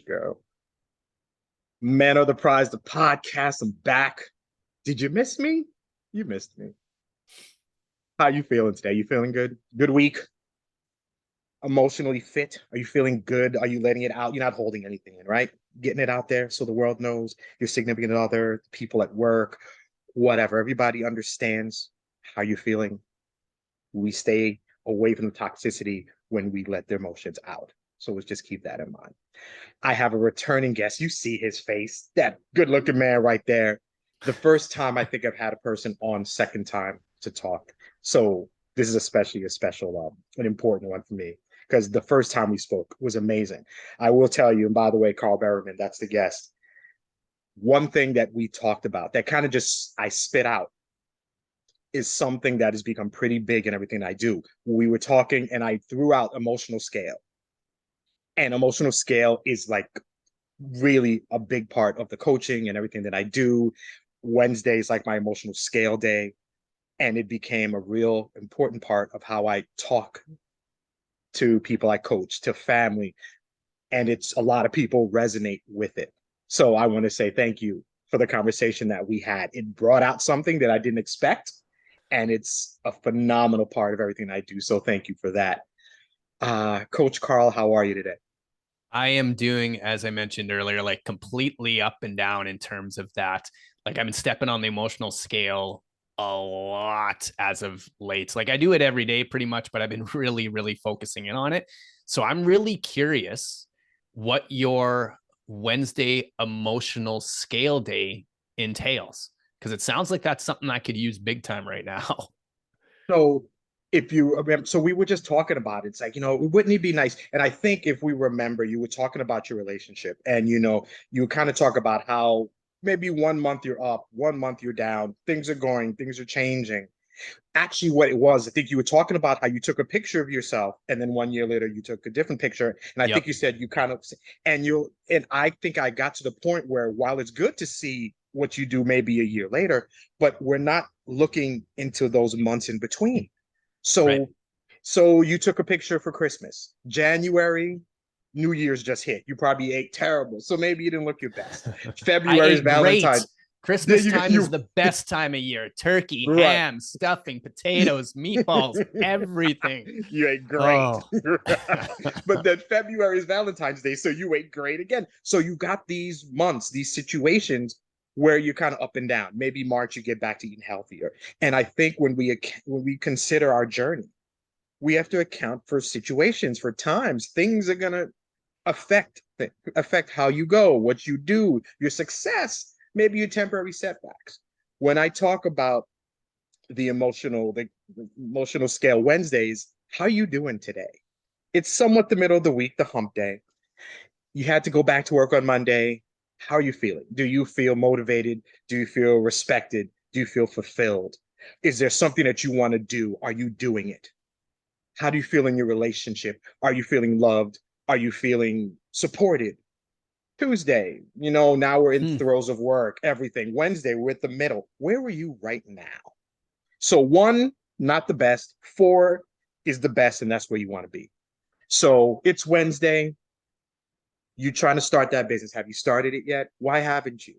Go. Man of the Prize, the podcast. I'm back. Did you miss me? You missed me. How you feeling today? You feeling good? Good week? Emotionally fit? Are you feeling good? Are you letting it out? You're not holding anything in, right? Getting it out there so the world knows, your significant other, people at work, whatever. Everybody understands how you're feeling. We stay away from the toxicity when we let their emotions out. So let's just keep that in mind. I have a returning guest. You see his face, that good looking man right there. The first time I think I've had a person on second time to talk. So this is especially a special, an important one for me because the first time we spoke was amazing. I will tell you, and by the way, Carl Berryman, that's the guest. One thing that we talked about that kind of just I spit out is something that has become pretty big in everything I do. We were talking and I threw out emotional scale. And emotional scale is like really a big part of the coaching and everything that I do. Wednesday is like my emotional scale day. And it became a real important part of how I talk to people I coach, to family. And it's a lot of people resonate with it. So I want to say thank you for the conversation that we had. It brought out something that I didn't expect. And it's a phenomenal part of everything I do. So thank you for that. Coach Carl, how are you today? I am doing, as I mentioned earlier, like completely up and down in terms of that. Like I've been stepping on the emotional scale a lot as of late. Like I do it every day pretty much, but I've been really, really focusing in on it. So I'm really curious what your Wednesday emotional scale day entails, because it sounds like that's something I could use big time right now. So if you remember, so we were just talking about it. It's like, wouldn't it be nice? And I think if we remember, you were talking about your relationship and, you kind of talk about how maybe 1 month you're up, 1 month you're down, things are changing. Actually, what it was, I think you were talking about how you took a picture of yourself and then 1 year later you took a different picture. And I think Yep. you said you kind of, and I think I got to the point where while it's good to see what you do maybe a year later, but we're not looking into those months in between. Right. So, so you took a picture for Christmas, January, New Year's just hit. You probably ate terrible, so maybe you didn't look your best. I February is ate great. Valentine's. Christmas You, time is you the best time of year. Turkey, right. ham, stuffing, potatoes, meatballs, everything. You ate great. Oh, But then February is Valentine's Day, so you ate great again. So you got these months, these situations where you're kind of up and down. Maybe March you get back to eating healthier. And I think when we consider our journey, we have to account for situations, for times. Things are gonna affect affect how you go, what you do, your success, maybe your temporary setbacks. When I talk about the emotional scale Wednesdays, how are you doing today? It's somewhat the middle of the week, the hump day. You had to go back to work on Monday. How are you feeling? Do you feel motivated? Do you feel respected? Do you feel fulfilled? Is there something that you want to do? Are you doing it? How do you feel in your relationship? Are you feeling loved? Are you feeling supported? Tuesday, now we're in hmm. throes of work, everything. Wednesday, we're at the middle. Where are you right now? So one, not the best. Four is the best, and that's where you want to be. So it's Wednesday. You trying to start that business. Have you started it yet? Why haven't you?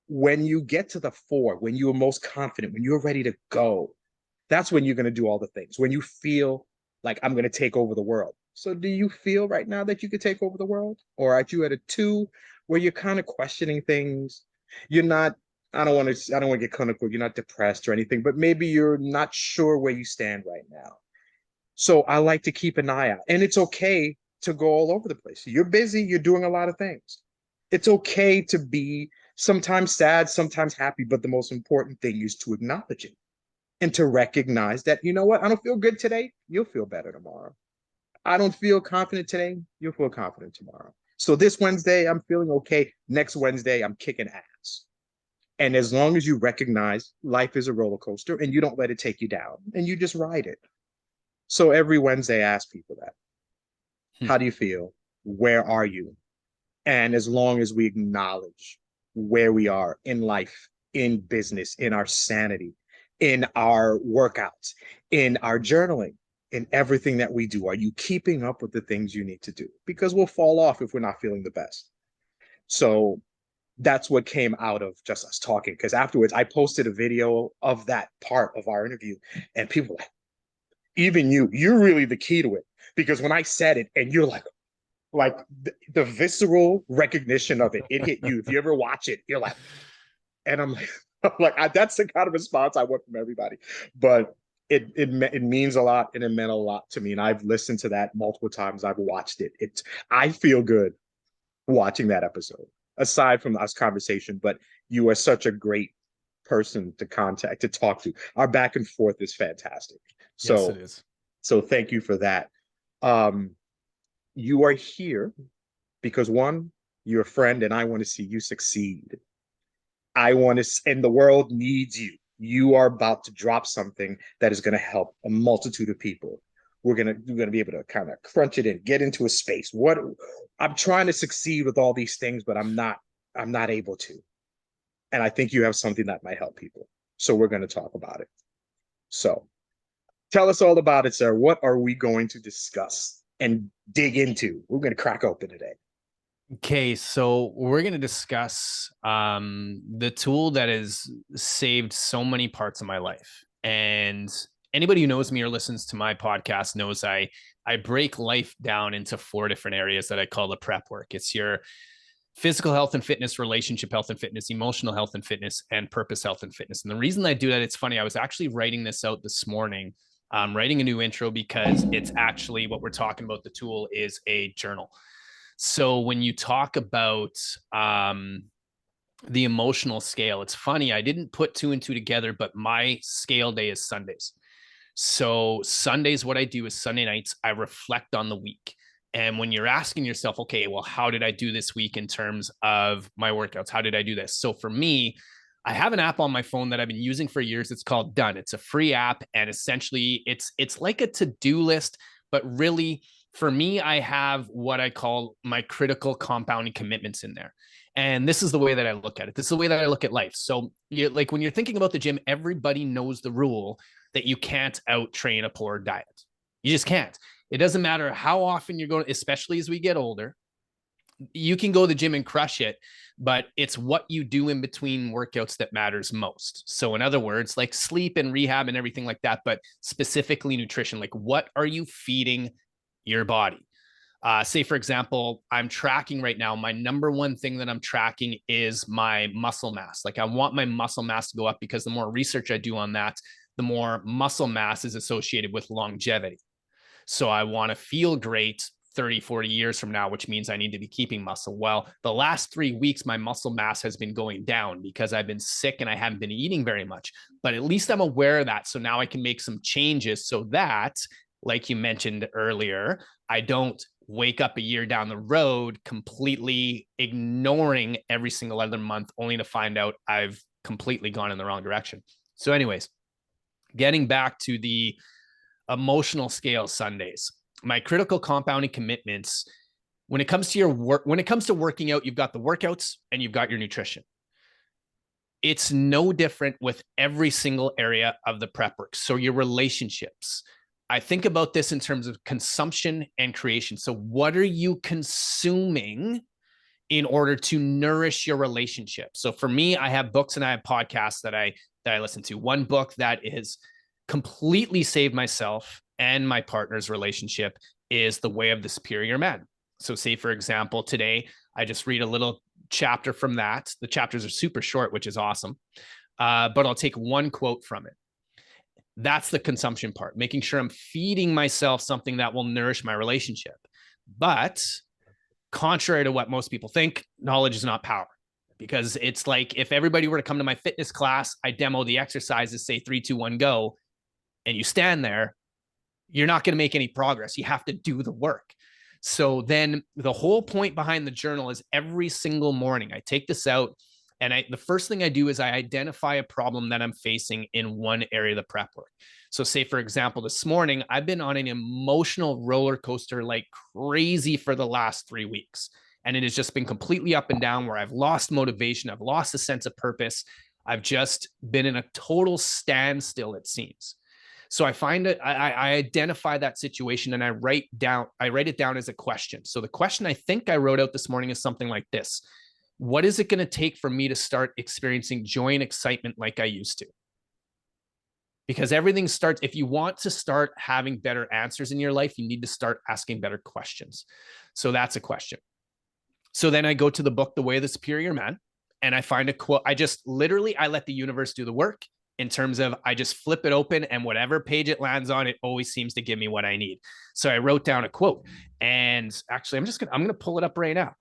When you get to the four, when you are most confident, when you're ready to go, that's when you're going to do all the things. When you feel like I'm going to take over the world. So do you feel right now that you could take over the world? Or are you at a two where you're kind of questioning things? You're not, I don't want to get clinical. You're not depressed or anything, but maybe you're not sure where you stand right now. So I like to keep an eye out. And it's okay to go all over the place. You're busy, you're doing a lot of things. It's okay to be sometimes sad, sometimes happy, but the most important thing is to acknowledge it and to recognize that, you know what, I don't feel good today. You'll feel better tomorrow. I don't feel confident today. You'll feel confident tomorrow. So this Wednesday, I'm feeling okay. Next Wednesday, I'm kicking ass. And as long as you recognize life is a roller coaster and you don't let it take you down and you just ride it. So every Wednesday, I ask people that. Hmm. How do you feel? Where are you? And as long as we acknowledge where we are in life, in business, in our sanity, in our workouts, in our journaling, in everything that we do? Are you keeping up with the things you need to do? Because we'll fall off if we're not feeling the best. So that's what came out of just us talking. Because afterwards, I posted a video of that part of our interview, and people were like, even you're really the key to it. Because when I said it, and you're like the visceral recognition of it, it hit you. If you ever watch it, you're like, and I'm like, that's the kind of response I want from everybody. But it means a lot, and it meant a lot to me. And I've listened to that multiple times. I've watched it. I feel good watching that episode. Aside from us conversation, but you are such a great person to contact, to talk to. Our back and forth is fantastic. Yes, it So is. so thank you for that. Um, you are here because one, you're a friend, and I want to see you succeed. I want to, and the world needs you. You are about to drop something that is going to help a multitude of people. We're gonna be able to kind of crunch it in, get into a space. What I'm trying to succeed with all these things, but I'm not able to. And I think you have something that might help people. So we're going to talk about it. So tell us all about it, sir. What are we going to discuss and dig into? We're going to crack open today. Okay, so we're going to discuss the tool that has saved so many parts of my life. And anybody who knows me or listens to my podcast knows I break life down into 4 different areas that I call the prep work. It's your physical health and fitness, relationship health and fitness, emotional health and fitness, and purpose health and fitness. And the reason I do that, it's funny, I was actually writing this out this morning, writing a new intro, because it's actually what we're talking about. The tool is a journal. So when you talk about the emotional scale, it's funny, I didn't put 2 and 2 together, but my scale day is Sundays. So Sundays, what I do is Sunday nights, I reflect on the week. And when you're asking yourself, okay, well, how did I do this week in terms of my workouts? How did I do this? So for me, I have an app on my phone that I've been using for years. It's called Done. It's a free app, and essentially it's like a to-do list, but really for me, I have what I call my critical compounding commitments in there. And this is the way that I look at it. This is the way that I look at life. So like when you're thinking about the gym, everybody knows the rule that you can't out train a poor diet. You just can't. It doesn't matter how often you're going, especially as we get older. You can go to the gym and crush it, but it's what you do in between workouts that matters most. So, in other words, like sleep and rehab and everything like that, but specifically nutrition, like what are you feeding your body? Say, for example, I'm tracking right now. My number one thing that I'm tracking is my muscle mass. Like, I want my muscle mass to go up, because the more research I do on that, the more muscle mass is associated with longevity. So I want to feel great 30, 40 years from now, which means I need to be keeping muscle. Well, the last 3 weeks, my muscle mass has been going down because I've been sick and I haven't been eating very much. But at least I'm aware of that. So now I can make some changes so that, like you mentioned earlier, I don't wake up a year down the road completely ignoring every single other month, only to find out I've completely gone in the wrong direction. So, anyways, getting back to the emotional scale Sundays, my critical compounding commitments, when it comes to your work, when it comes to working out, you've got the workouts and you've got your nutrition. It's no different with every single area of the prep work. So your relationships, I think about this in terms of consumption and creation. So what are you consuming in order to nourish your relationship? So for me, I have books and I have podcasts that I listen to. One book that is completely saved myself and my partner's relationship is The Way of the Superior Man. So say, for example, today, I just read a little chapter from that. The chapters are super short, which is awesome. But I'll take one quote from it. That's the consumption part, making sure I'm feeding myself something that will nourish my relationship. But contrary to what most people think, knowledge is not power. Because it's like if everybody were to come to my fitness class, I demo the exercises, say 3, 2, 1, go, and you stand there, you're not going to make any progress. You have to do the work. So then the whole point behind the journal is every single morning I take this out, and the first thing I do is I identify a problem that I'm facing in one area of the prep work. So say, for example, this morning, I've been on an emotional roller coaster like crazy for the last 3 weeks. And it has just been completely up and down, where I've lost motivation. I've lost a sense of purpose. I've just been in a total standstill, it seems. So I find it, I identify that situation and I write it down as a question. So the question I think I wrote out this morning is something like this: what is it going to take for me to start experiencing joy and excitement like I used to? Because everything starts, if you want to start having better answers in your life, you need to start asking better questions. So that's a question. So then I go to the book, The Way of the Superior Man, and I find a quote. I let the universe do the work, in terms of I just flip it open and whatever page it lands on, it always seems to give me what I need. So I wrote down a quote, and actually I'm going to pull it up right now.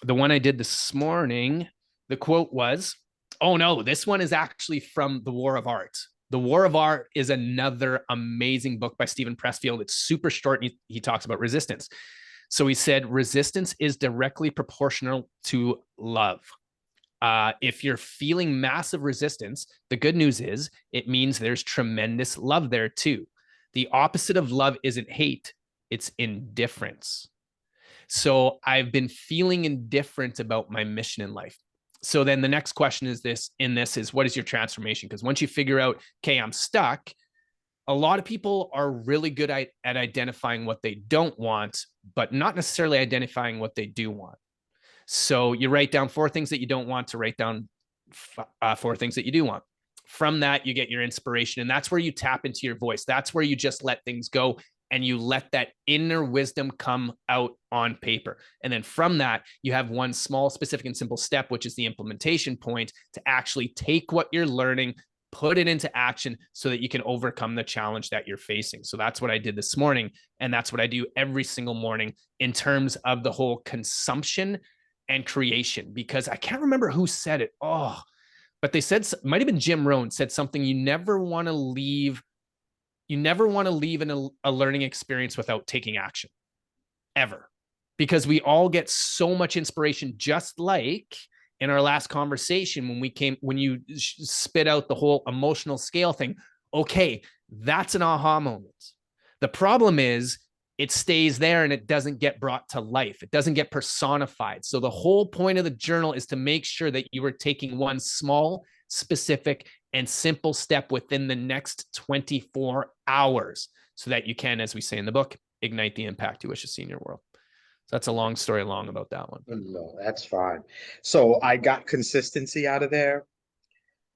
The one I did this morning, the quote was, oh no, this one is actually from The War of Art. The War of Art is another amazing book by Stephen Pressfield. It's super short. He talks about resistance. So he said, resistance is directly proportional to love. If you're feeling massive resistance, the good news is it means there's tremendous love there too. The opposite of love isn't hate, it's indifference. So I've been feeling indifferent about my mission in life. So then the next question is what is your transformation? Because once you figure out, okay, I'm stuck, a lot of people are really good at identifying what they don't want, but not necessarily identifying what they do want. So you write down 4 things that you don't want to write down 4 things that you do want. From that, you get your inspiration. And that's where you tap into your voice. That's where you just let things go and you let that inner wisdom come out on paper. And then from that, you have one small, specific, and simple step, which is the implementation point, to actually take what you're learning, put it into action so that you can overcome the challenge that you're facing. So that's what I did this morning. And that's what I do every single morning in terms of the whole consumption and creation, because I can't remember who said it. Oh, but they said, might have been Jim Rohn said something, you never want to leave a learning experience without taking action, ever. Because we all get so much inspiration, just like in our last conversation when you spit out the whole emotional scale thing. Okay, that's an aha moment. The problem is it stays there and it doesn't get brought to life. It doesn't get personified. So the whole point of the journal is to make sure that you are taking one small, specific, and simple step within the next 24 hours so that you can, as we say in the book, ignite the impact you wish to see in your world. So that's a long story long about that one. No, that's fine. So I got consistency out of there.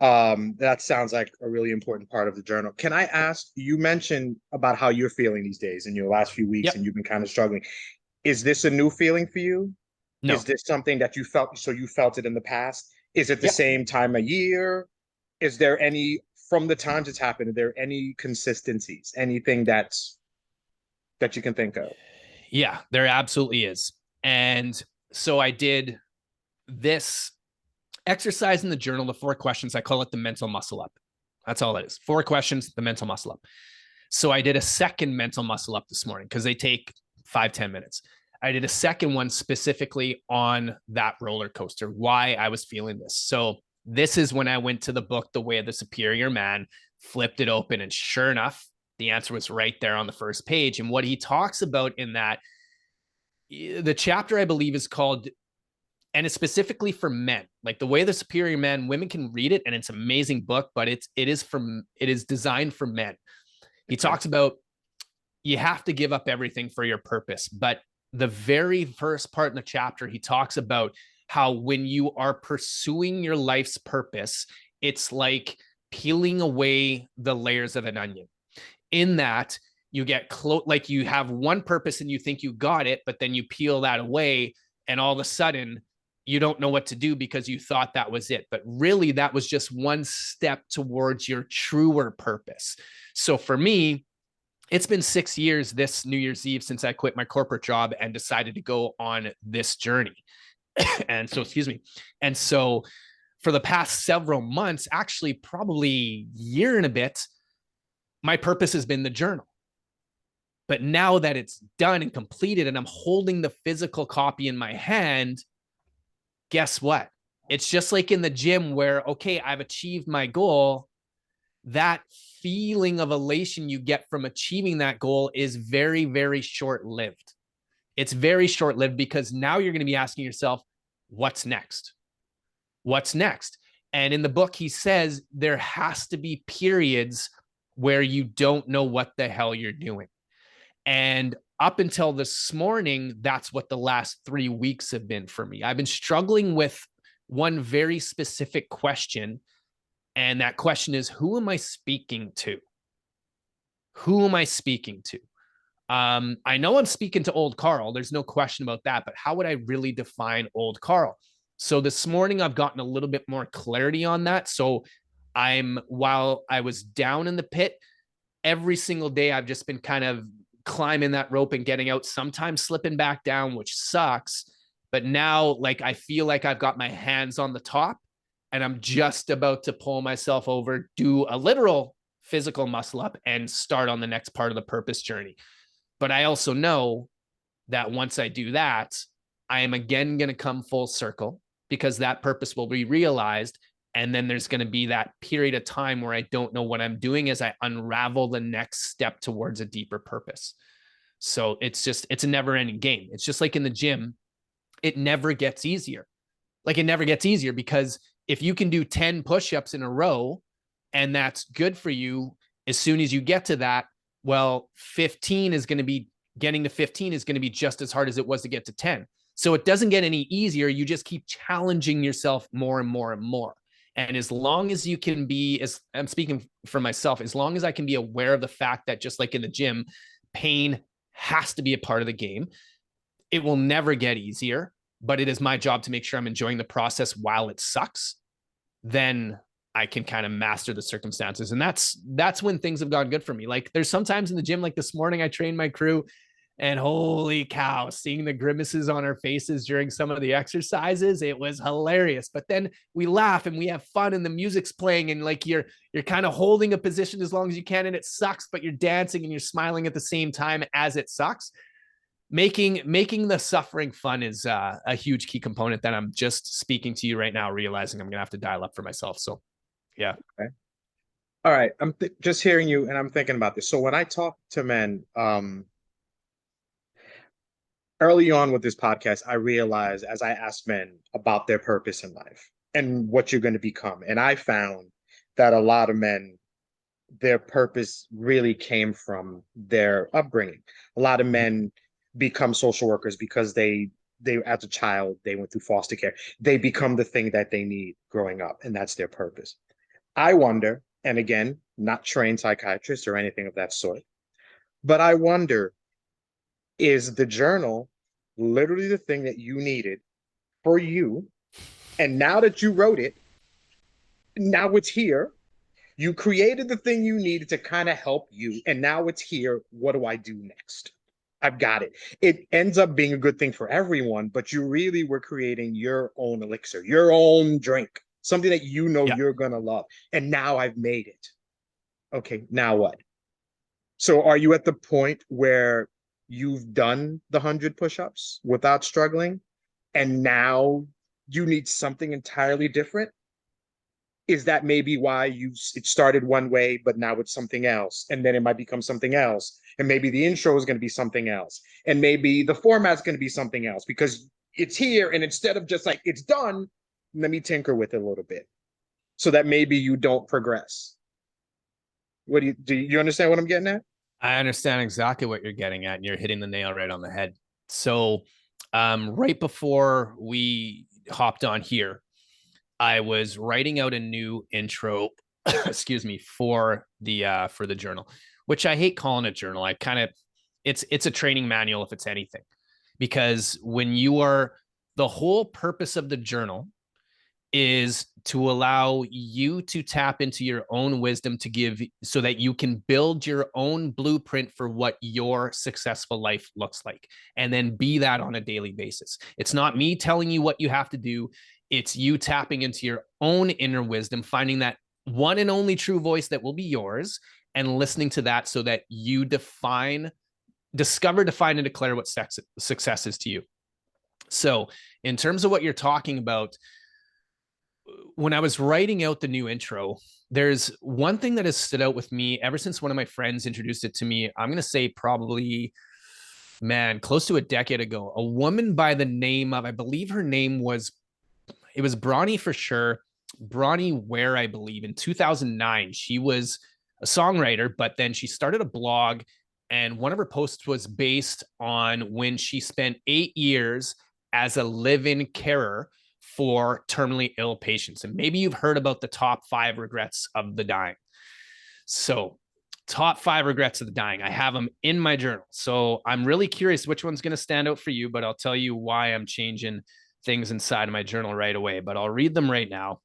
That sounds like a really important part of the journal. Can I ask, you mentioned about how you're feeling these days in your last few weeks, Yep. and you've been kind of struggling. Is this a new feeling for you? No. Is this something that you felt it in the past? Is it the same time of year? Is there any, from the times it's happened, are there any consistencies, anything that you can think of? Yeah, there absolutely is. And so I did this exercise in the journal, the 4 questions. I call it the mental muscle up. That's all it is. 4 questions, the mental muscle up. So I did a second mental muscle up this morning because they take 5-10 minutes. I did a second one specifically on that roller coaster, why I was feeling this. So this is when I went to the book, The Way of the Superior Man, flipped it open, and sure enough, the answer was right there on the first page. And what he talks about in that, the chapter I believe is called, and it's specifically for men, like The Way of the Superior Man. Women can read it and it's an amazing book, but it is designed for men. He talks about you have to give up everything for your purpose. But the very first part in the chapter, he talks about how when you are pursuing your life's purpose, it's like peeling away the layers of an onion. In that, you get close, like you have one purpose and you think you got it, but then you peel that away and all of a sudden you don't know what to do because you thought that was it. But really, that was just one step towards your truer purpose. So for me, it's been 6 years this New Year's Eve since I quit my corporate job and decided to go on this journey. And so, excuse me. And so for the past several months, actually probably year and a bit, my purpose has been the journal. But now that it's done and completed and I'm holding the physical copy in my hand, guess what? It's just like in the gym where, okay, I've achieved my goal. That feeling of elation you get from achieving that goal is very, very short-lived. It's very short-lived because now you're going to be asking yourself, what's next? What's next? And in the book, he says there has to be periods where you don't know what the hell you're doing. And up until this morning, that's what the last 3 weeks have been for me. I've been struggling with one very specific question. And that question is, who am I speaking to? Who am I speaking to? I know I'm speaking to old Carl. There's no question about that. But how would I really define old Carl? So this morning, I've gotten a little bit more clarity on that. So while I was down in the pit, every single day, I've just been kind of climbing that rope and getting out, sometimes slipping back down, which sucks. But now, like, I feel like I've got my hands on the top and I'm just about to pull myself over, do a literal physical muscle up, and start on the next part of the purpose journey. But I also know that once I do that, I am again going to come full circle because that purpose will be realized. And then there's going to be that period of time where I don't know what I'm doing as I unravel the next step towards a deeper purpose. So it's a never ending game. It's just like in the gym, it never gets easier. Like, it never gets easier because if you can do 10 push-ups in a row and that's good for you, as soon as you get to that, well, 15 is going to be getting to 15 is going to be just as hard as it was to get to 10. So it doesn't get any easier. You just keep challenging yourself more and more and more. And as long as you can be, as I'm speaking for myself, as long as I can be aware of the fact that just like in the gym, pain has to be a part of the game, it will never get easier, but it is my job to make sure I'm enjoying the process while it sucks. Then I can kind of master the circumstances. And that's when things have gone good for me. Like, there's sometimes in the gym, like this morning, I trained my crew, and holy cow, seeing the grimaces on our faces during some of the exercises, it was hilarious. But then we laugh and we have fun and the music's playing and like you're kind of holding a position as long as you can and it sucks, but you're dancing and you're smiling at the same time as it sucks. Making the suffering fun is a huge key component that I'm just speaking to you right now, realizing I'm going to have to dial up for myself. So, yeah. Okay. All right. I'm just hearing you and I'm thinking about this. So when I talk to men, early on with this podcast, I realized as I asked men about their purpose in life and what you're going to become, and I found that a lot of men, their purpose really came from their upbringing. A lot of men become social workers because they as a child they went through foster care. They become the thing that they need growing up, and that's their purpose. I wonder, and again, not trained psychiatrist or anything of that sort, but I wonder, is the journal literally the thing that you needed for you? And now that you wrote it, now it's here. You created the thing you needed to kind of help you, and now it's here. What do I do next? I've got it. It ends up being a good thing for everyone, but you really were creating your own elixir, your own drink, something that you know Yeah. you're going to love. And now I've made it. Okay, now what? So are you at the point where you've done the 100 push-ups without struggling, and now you need something entirely different? Is that maybe why it started one way, but now it's something else, and then it might become something else, and maybe the intro is going to be something else, and maybe the format's going to be something else because it's here, and instead of just like it's done, let me tinker with it a little bit so that maybe you don't progress. What do you understand what I'm getting at? I understand exactly what you're getting at, and you're hitting the nail right on the head. So, right before we hopped on here, I was writing out a new intro, excuse me, for the journal, which I hate calling it journal. I kind of it's a training manual if it's anything, because when you are the whole purpose of the journal is to allow you to tap into your own wisdom to give so that you can build your own blueprint for what your successful life looks like and then be that on a daily basis. It's not me telling you what you have to do. It's you tapping into your own inner wisdom, finding that one and only true voice that will be yours and listening to that so that you discover, define, and declare what success is to you. So in terms of what you're talking about, when I was writing out the new intro, there's one thing that has stood out with me ever since one of my friends introduced it to me. I'm going to say probably, man, close to a decade ago. A woman by the name of, I believe her name was, it was Bronnie for sure. Bronnie Ware, I believe, in 2009. She was a songwriter, but then she started a blog, and one of her posts was based on when she spent 8 years as a live-in carer for terminally ill patients. And maybe you've heard about the top 5 regrets of the dying. So, top 5 regrets of the dying. I have them in my journal. So, I'm really curious which one's going to stand out for you, but I'll tell you why I'm changing things inside of my journal right away. But I'll read them right now.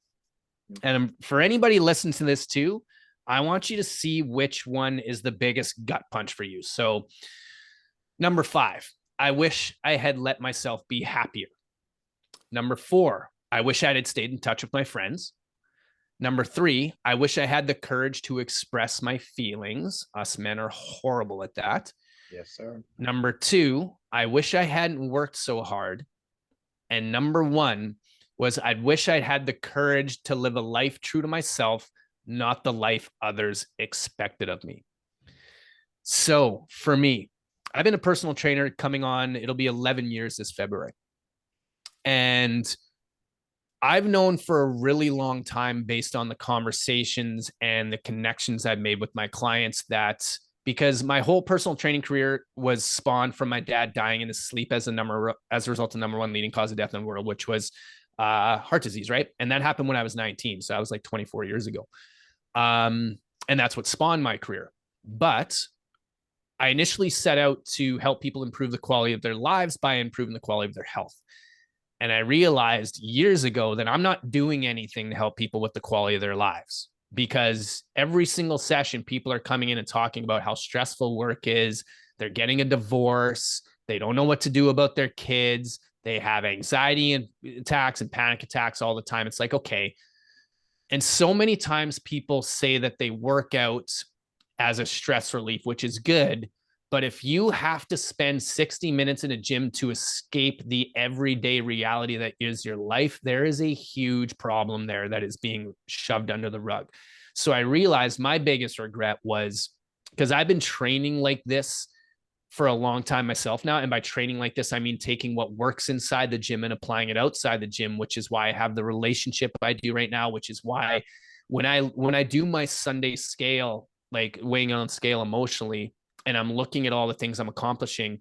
And for anybody listening to this too, I want you to see which one is the biggest gut punch for you. So, number 5, I wish I had let myself be happier. Number 4, I wish I had stayed in touch with my friends. Number 3, I wish I had the courage to express my feelings. Us men are horrible at that. Yes, sir. Number 2, I wish I hadn't worked so hard. And number 1 was I wish I'd had the courage to live a life true to myself, not the life others expected of me. So for me, I've been a personal trainer coming on, it'll be 11 years this February. And I've known for a really long time, based on the conversations and the connections I've made with my clients, that because my whole personal training career was spawned from my dad dying in his sleep as a result of number 1 leading cause of death in the world, which was heart disease, right? And that happened when I was 19, so I was like 24 years ago. And that's what spawned my career. But I initially set out to help people improve the quality of their lives by improving the quality of their health. And I realized years ago that I'm not doing anything to help people with the quality of their lives, because every single session, people are coming in and talking about how stressful work is. They're getting a divorce. They don't know what to do about their kids. They have anxiety and attacks and panic attacks all the time. It's like, okay. And so many times people say that they work out as a stress relief, which is good. But if you have to spend 60 minutes in a gym to escape the everyday reality that is your life, there is a huge problem there that is being shoved under the rug. So I realized my biggest regret was, because I've been training like this for a long time myself now. And by training like this, I mean taking what works inside the gym and applying it outside the gym, which is why I have the relationship I do right now, which is why when I do my Sunday scale, like weighing on scale emotionally, and I'm looking at all the things I'm accomplishing,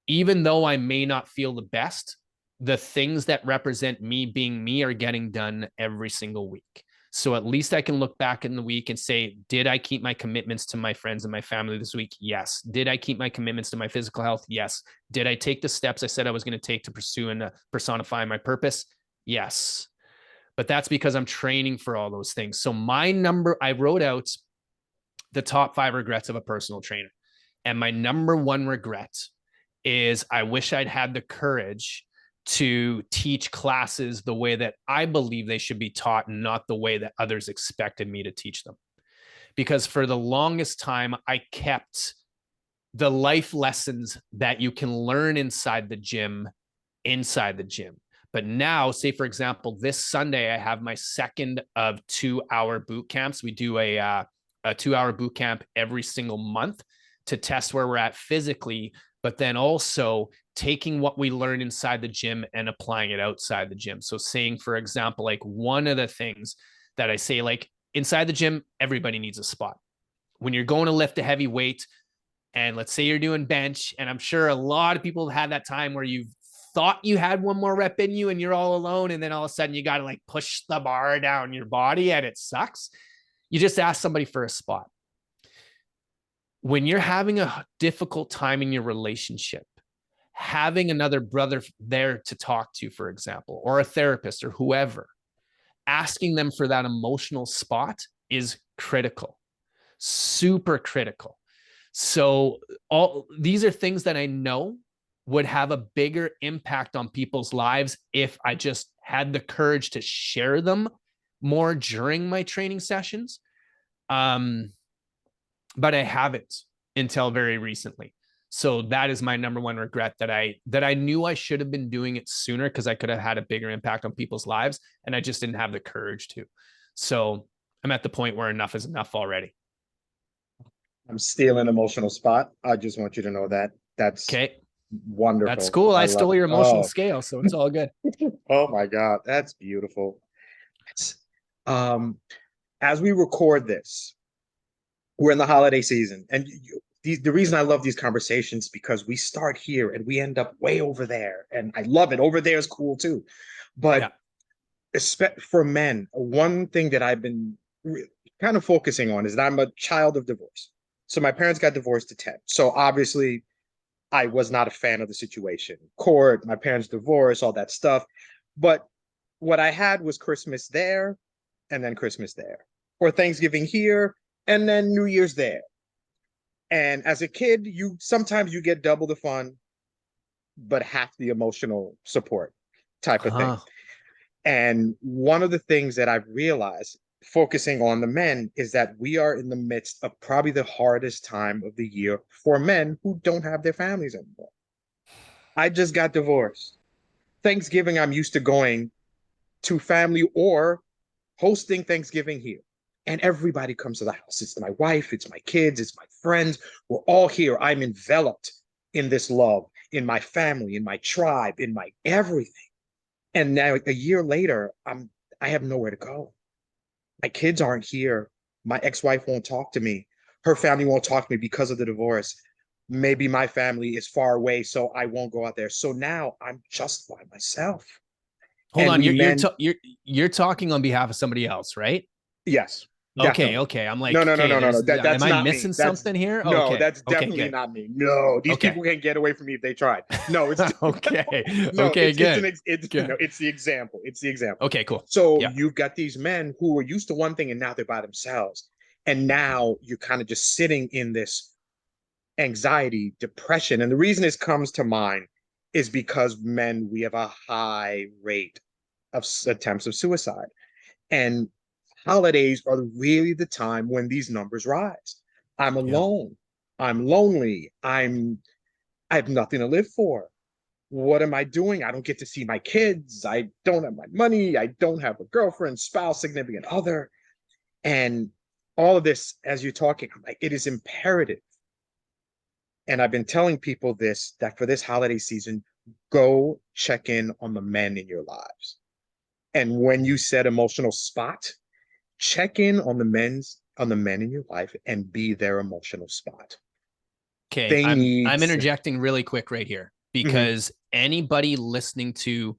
even though I may not feel the best, the things that represent me being me are getting done every single week. So at least I can look back in the week and say, did I keep my commitments to my friends and my family this week? Yes. Did I keep my commitments to my physical health? Yes. Did I take the steps I said I was going to take to pursue and personify my purpose? Yes. But that's because I'm training for all those things. So I wrote out the top 5 regrets of a personal trainer. And my number 1 regret is I wish I'd had the courage to teach classes the way that I believe they should be taught, and not the way that others expected me to teach them. Because for the longest time, I kept the life lessons that you can learn inside the gym. But now, say, for example, this Sunday, I have my second of 2-hour boot camps. We do a 2-hour boot camp every single month to test where we're at physically, but then also taking what we learn inside the gym and applying it outside the gym. So saying, for example, like one of the things that I say, like inside the gym, everybody needs a spot. When you're going to lift a heavy weight, and let's say you're doing bench, and I'm sure a lot of people have had that time where you've thought you had one more rep in you and you're all alone, and then all of a sudden you got to like push the bar down your body and it sucks. You just ask somebody for a spot. When you're having a difficult time in your relationship, having another brother there to talk to, for example, or a therapist or whoever, asking them for that emotional spot is critical, super critical. So all these are things that I know would have a bigger impact on people's lives if I just had the courage to share them more during my training sessions. But I haven't until very recently. So that is my number 1 regret, that I knew I should have been doing it sooner, because I could have had a bigger impact on people's lives, and I just didn't have the courage to. So I'm at the point where enough is enough already. I'm stealing emotional spot. I just want you to know that. That's okay. Wonderful. That's cool. I stole your emotional scale, so it's all good. Oh my God, that's beautiful. As we record this, we're in the holiday season, and the reason I love these conversations because we start here and we end up way over there, and I love it. Over there is cool too, but Yeah. for men, one thing that I've been kind of focusing on is that I'm a child of divorce. So my parents got divorced at 10. So obviously, I was not a fan of the situation. Court, my parents' divorce, all that stuff. But what I had was Christmas there and then Christmas there, or Thanksgiving here and then New Year's there. And as a kid, you sometimes you get double the fun, but half the emotional support type of thing. Huh. And one of the things that I've realized focusing on the men is that we are in the midst of probably the hardest time of the year for men who don't have their families anymore. I just got divorced. Thanksgiving, I'm used to going to family or hosting Thanksgiving here. And everybody comes to the house. It's my wife, it's my kids, it's my friends. We're all here. I'm enveloped in this love, in my family, in my tribe, in my everything. And now a year later, I have nowhere to go. My kids aren't here. My ex-wife won't talk to me. Her family won't talk to me because of the divorce. Maybe my family is far away, so I won't go out there. So now I'm just by myself. Hold And on. we men, You're talking on behalf of somebody else, right? yes, Okay. definitely. Okay. I'm No, like, no, no, okay, no, no, no. am That's I not me. missing something here? Okay. That's Okay. definitely Good. not me. No, these Okay. people can't get away from me if they tried. No, it's Okay. no, Okay. Good. it's no, Good. it's the example. It's the example. Okay. Cool. So Yeah. you've got these men who were used to one thing and now they're by themselves. And now you're kind of just sitting in this anxiety, depression. And the reason this comes to mind is because men, we have a high rate of attempts of suicide. And holidays are really the time when these numbers rise. I'm Yeah. alone. I'm lonely. I have nothing to live for. What am I doing? I don't get to see my kids. I don't have my money. I don't have a girlfriend, spouse, significant other. And all of this, as you're talking, I'm like, it is imperative. And I've been telling people this that for this holiday season, go check in on the men in your lives. And when you said emotional spot, check in on the men in your life and be their emotional spot. Okay. They I'm need. interjecting really quick right here Mhm. because anybody listening to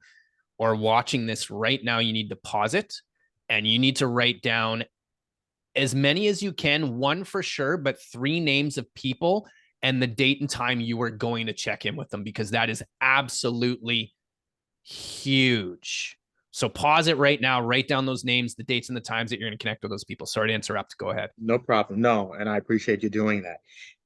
or watching this right now, you need to pause it and you need to write down as many as you can, one for sure, but three names of people and the date and time you were going to check in with them because that is absolutely huge. So pause it right now, write down those names, the dates and the times that you're going to connect with those people. Sorry to interrupt. Go ahead. No problem. No, and I appreciate you doing that.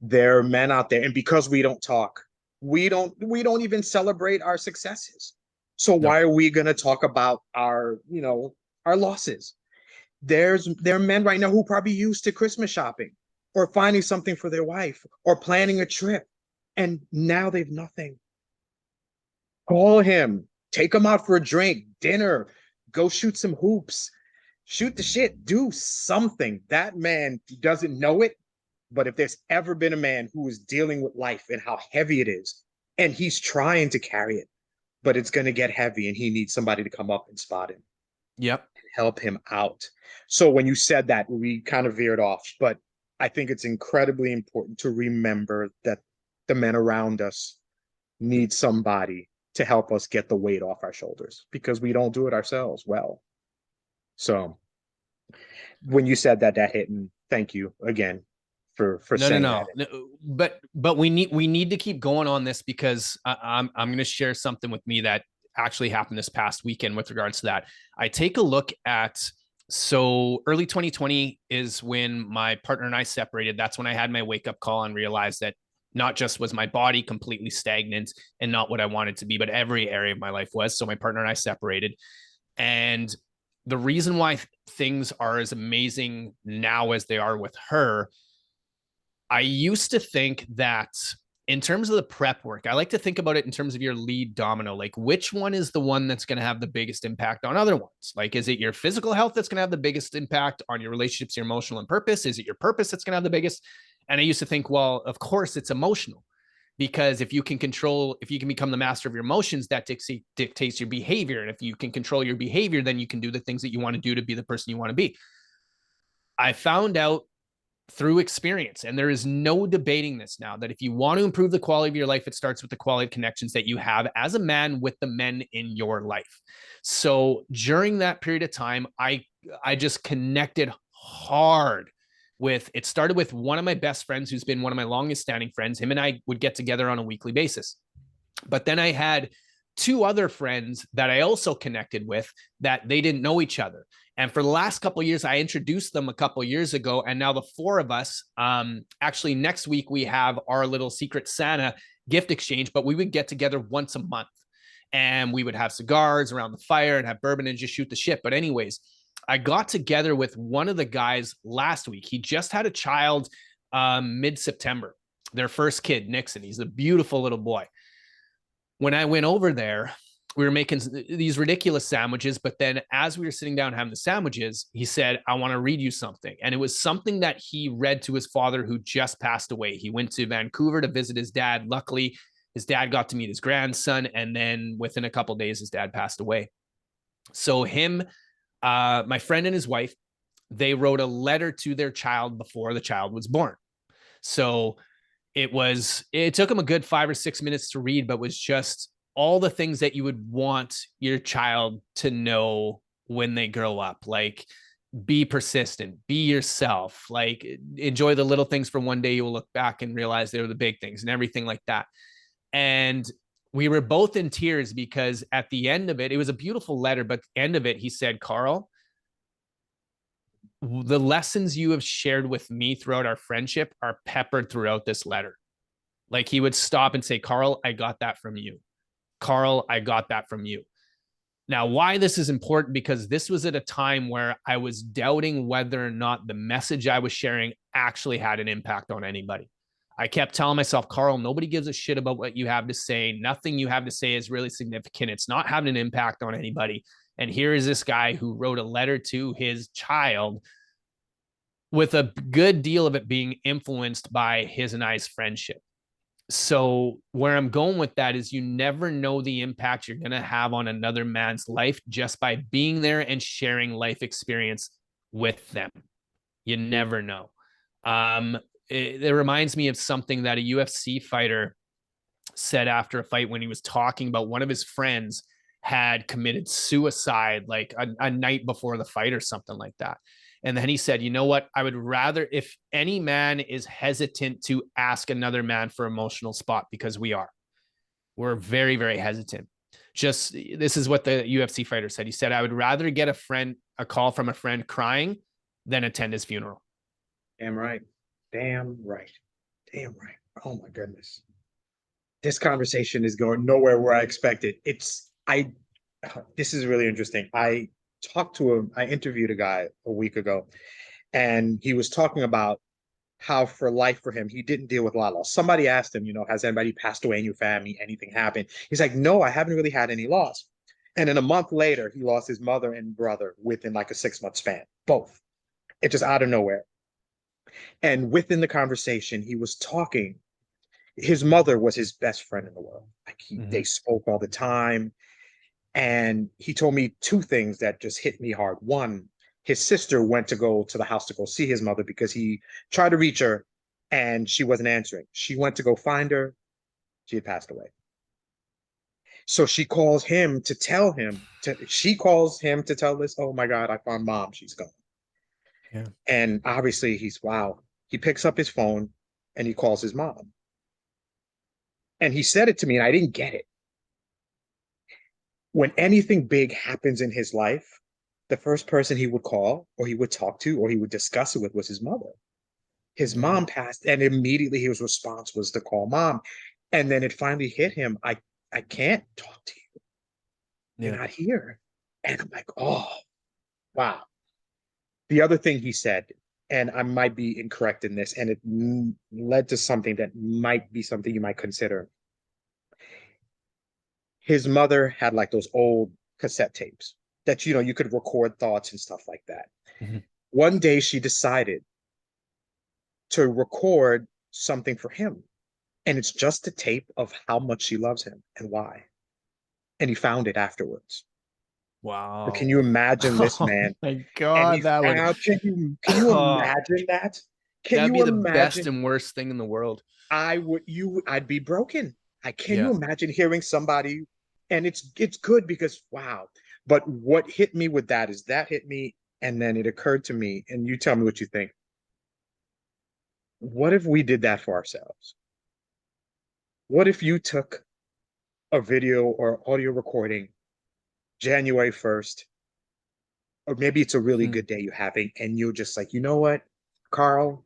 There are men out there, and because we don't talk, we don't even celebrate our successes. So Nope. why are we going to talk about our losses? There are men right now who probably used to Christmas shopping or finding something for their wife or planning a trip, and now they've nothing. Call him, take him out for a drink, dinner, go shoot some hoops, shoot the shit, do something. That man doesn't know it, but if there's ever been a man who is dealing with life and how heavy it is, and he's trying to carry it, but it's going to get heavy and he needs somebody to come up and spot him, Yep. help him out. So when you said that, we kind of veered off, but I think it's incredibly important to remember that the men around us need somebody to help us get the weight off our shoulders because we don't do it ourselves well. So when you said that, that hit, and thank you again for No, no, saying that. no, no. But we need to keep going on this because I'm going to share something with me that actually happened this past weekend with regards to that. I take a look at so early 2020 is when my partner and I separated. That's when I had my wake up call and realized that not just was my body completely stagnant and not what I wanted to be, but every area of my life was. So my partner and I separated. And the reason why things are as amazing now as they are with her, I used to think that in terms of the prep work, I like to think about it in terms of your lead domino. Like, which one is the one that's going to have the biggest impact on other ones? Like, is it your physical health that's going to have the biggest impact on your relationships, your emotional and purpose? Is it your purpose that's going to have the biggest? And I used to think, well, of course, it's emotional because if you can control, if you can become the master of your emotions, that dictates your behavior. And if you can control your behavior, then you can do the things that you want to do to be the person you want to be. I found out through experience. And there is no debating this now, that if you want to improve the quality of your life, it starts with the quality of connections that you have as a man with the men in your life. So during that period of time, I just connected hard with, it started with one of my best friends who's been one of my longest standing friends. Him and I would get together on a weekly basis. But then I had two other friends that I also connected with that they didn't know each other. And for the last couple of years, I introduced them a couple of years ago. And now the four of us, actually next week, we have our little Secret Santa gift exchange, but we would get together once a month and we would have cigars around the fire and have bourbon and just shoot the shit. But anyways, I got together with one of the guys last week. He just had a child mid-September, their first kid, Nixon. He's a beautiful little boy. When I went over there, we were making these ridiculous sandwiches. But then as we were sitting down having the sandwiches, he said, I want to read you something. And it was something that he read to his father who just passed away. He went to Vancouver to visit his dad. Luckily, his dad got to meet his grandson. And then within a couple of days, his dad passed away. So him, my friend and his wife, they wrote a letter to their child before the child was born. So it took him a good 5 or 6 minutes to read, but was just all the things that you would want your child to know when they grow up. Like, be persistent, be yourself, like enjoy the little things. For one day you will look back and realize they were the big things, and everything like that. And we were both in tears because at the end of it, it was a beautiful letter, but at the end of it, he said, Carl, the lessons you have shared with me throughout our friendship are peppered throughout this letter. Like, he would stop and say, Carl, I got that from you. Carl, I got that from you. Now, why this is important, because this was at a time where I was doubting whether or not the message I was sharing actually had an impact on anybody. I kept telling myself, Carl, nobody gives a shit about what you have to say. Nothing you have to say is really significant. It's not having an impact on anybody. And here is this guy who wrote a letter to his child with a good deal of it being influenced by his and I's friendship. So where I'm going with that is, you never know the impact you're going to have on another man's life just by being there and sharing life experience with them. You never know. It reminds me of something that a UFC fighter said after a fight, when he was talking about one of his friends had committed suicide like a night before the fight or something like that. And then he said, you know what? I would rather, if any man is hesitant to ask another man for emotional spot, because we're very, very hesitant. Just, this is what the UFC fighter said. He said, I would rather get a call from a friend crying than attend his funeral. Damn right. Damn right. Damn right. Oh my goodness. This conversation is going nowhere where I expected. This is really interesting. I interviewed a guy a week ago, and he was talking about how for life for him, he didn't deal with a lot of loss. Somebody asked him, has anybody passed away in your family? Anything happened? He's like, no, I haven't really had any loss. And then a month later, he lost his mother and brother within like a 6-month span, both. It just out of nowhere. And within the conversation, he was talking. His mother was his best friend in the world. They spoke all the time. And he told me two things that just hit me hard. One, his sister went to go to the house to go see his mother because he tried to reach her and she wasn't answering. She went to go find her. She had passed away. So she calls him to tell him she calls him to tell this, oh my God, I found mom. She's gone. Yeah. And obviously wow. He picks up his phone and he calls his mom. And he said it to me and I didn't get it. When anything big happens in his life, the first person he would call or he would talk to or he would discuss it with was his mother. His mom passed, and immediately his response was to call mom. And then it finally hit him. I can't talk to you. You're not here. And I'm like, oh, wow. The other thing he said, and I might be incorrect in this, and it led to something that might be something you might consider. His mother had like those old cassette tapes that, you could record thoughts and stuff like that. Mm-hmm. One day she decided to record something for him. And it's just a tape of how much she loves him and why. And he found it afterwards. Wow. So can you imagine this man? Oh my And God, he that would. found, can you imagine that? Can That'd you be the best imagine? and worst thing in the world. I'd be broken. Can Yeah. you imagine hearing somebody? And it's good because wow. But what hit me with that is that hit me, and then it occurred to me, and you tell me what you think. What if we did that for ourselves? What if you took a video or audio recording January 1st, or maybe it's a really Hmm. good day you're having, and you're just like, you know what, Carl,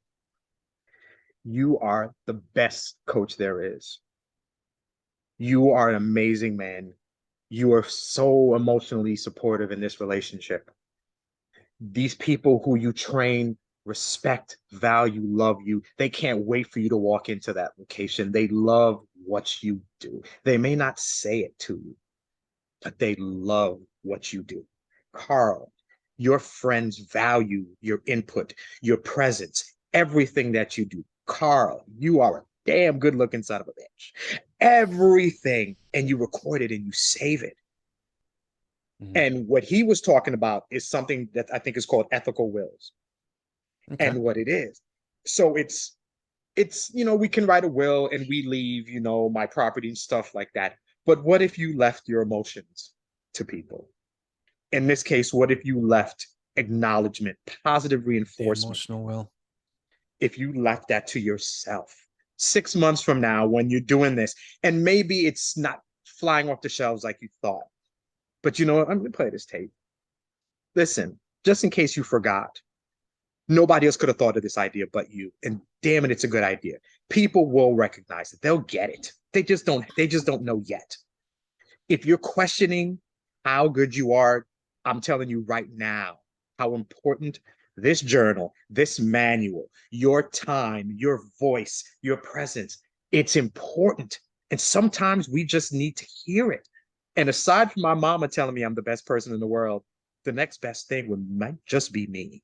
you are the best coach there is. You are an amazing man. You are so emotionally supportive in this relationship. These people who you train respect, value, love you. They can't wait for you to walk into that location. They love what you do. They may not say it to you, but they love what you do. Carl, your friends value your input, your presence, everything that you do. Carl, you are a damn good looking son of a bitch. Everything. And you record it and you save it. Mhm. And what he was talking about is something that I think is called ethical wills. Okay. And what it is. So we can write a will and we leave, my property and stuff like that. But what if you left your emotions to people? In this case, what if you left acknowledgement, positive The reinforcement? emotional will. If you left that to yourself 6 months from now when you're doing this, and maybe it's not flying off the shelves like you thought, but you know what? I'm going to play this tape. Listen, just in case you forgot, nobody else could have thought of this idea but you. And damn it, it's a good idea. People will recognize it. They'll get it. They just don't know yet. If you're questioning how good you are, I'm telling you right now how important this journal, this manual, your time, your voice, your presence, it's important. And sometimes we just need to hear it. And aside from my mama telling me I'm the best person in the world, the next best thing might just be me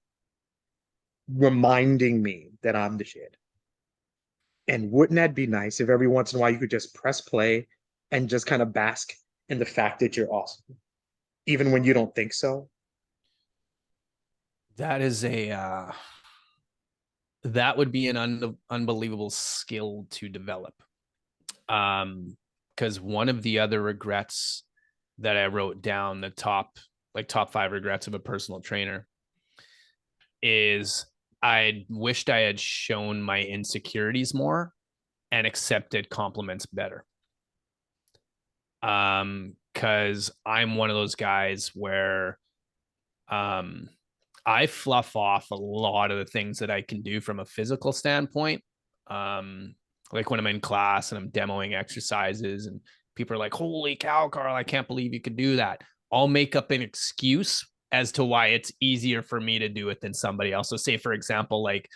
reminding me that I'm the shit. And wouldn't that be nice if every once in a while you could just press play and just kind of bask in the fact that you're awesome, even when you don't think so? That is a that would be an unbelievable skill to develop. Because one of the other regrets that I wrote down, the top 5 regrets of a personal trainer, is I wished I had shown my insecurities more and accepted compliments better. Because I'm one of those guys where um I fluff off a lot of the things that I can do from a physical standpoint. Um, like when I'm in class and I'm demoing exercises and people are like, holy cow, Carl, I can't believe you could do that. I'll make up an excuse as to why it's easier for me to do it than somebody else. So say, for example, like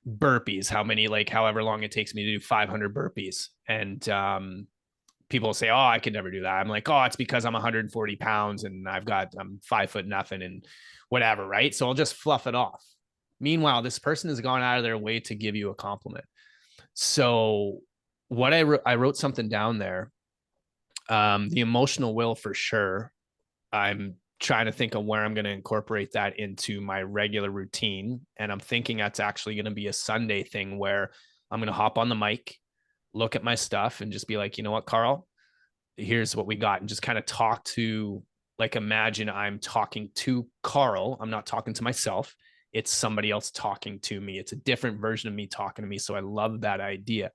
burpees, however long it takes me to do 500 burpees. And people say, "Oh, I could never do that." I'm like, "Oh, it's because I'm 140 pounds and I'm 5 foot nothing and whatever, right?" So I'll just fluff it off. Meanwhile, this person has gone out of their way to give you a compliment. So what I wrote something down there. The emotional will for sure. I'm trying to think of where I'm going to incorporate that into my regular routine, and I'm thinking that's actually going to be a Sunday thing where I'm going to hop on the mic, look at my stuff, and just be like, you know what, Carl, here's what we got, and just kind of talk to, like, imagine I'm talking to Carl. I'm not talking to myself. It's somebody else talking to me. It's a different version of me talking to me. So I love that idea.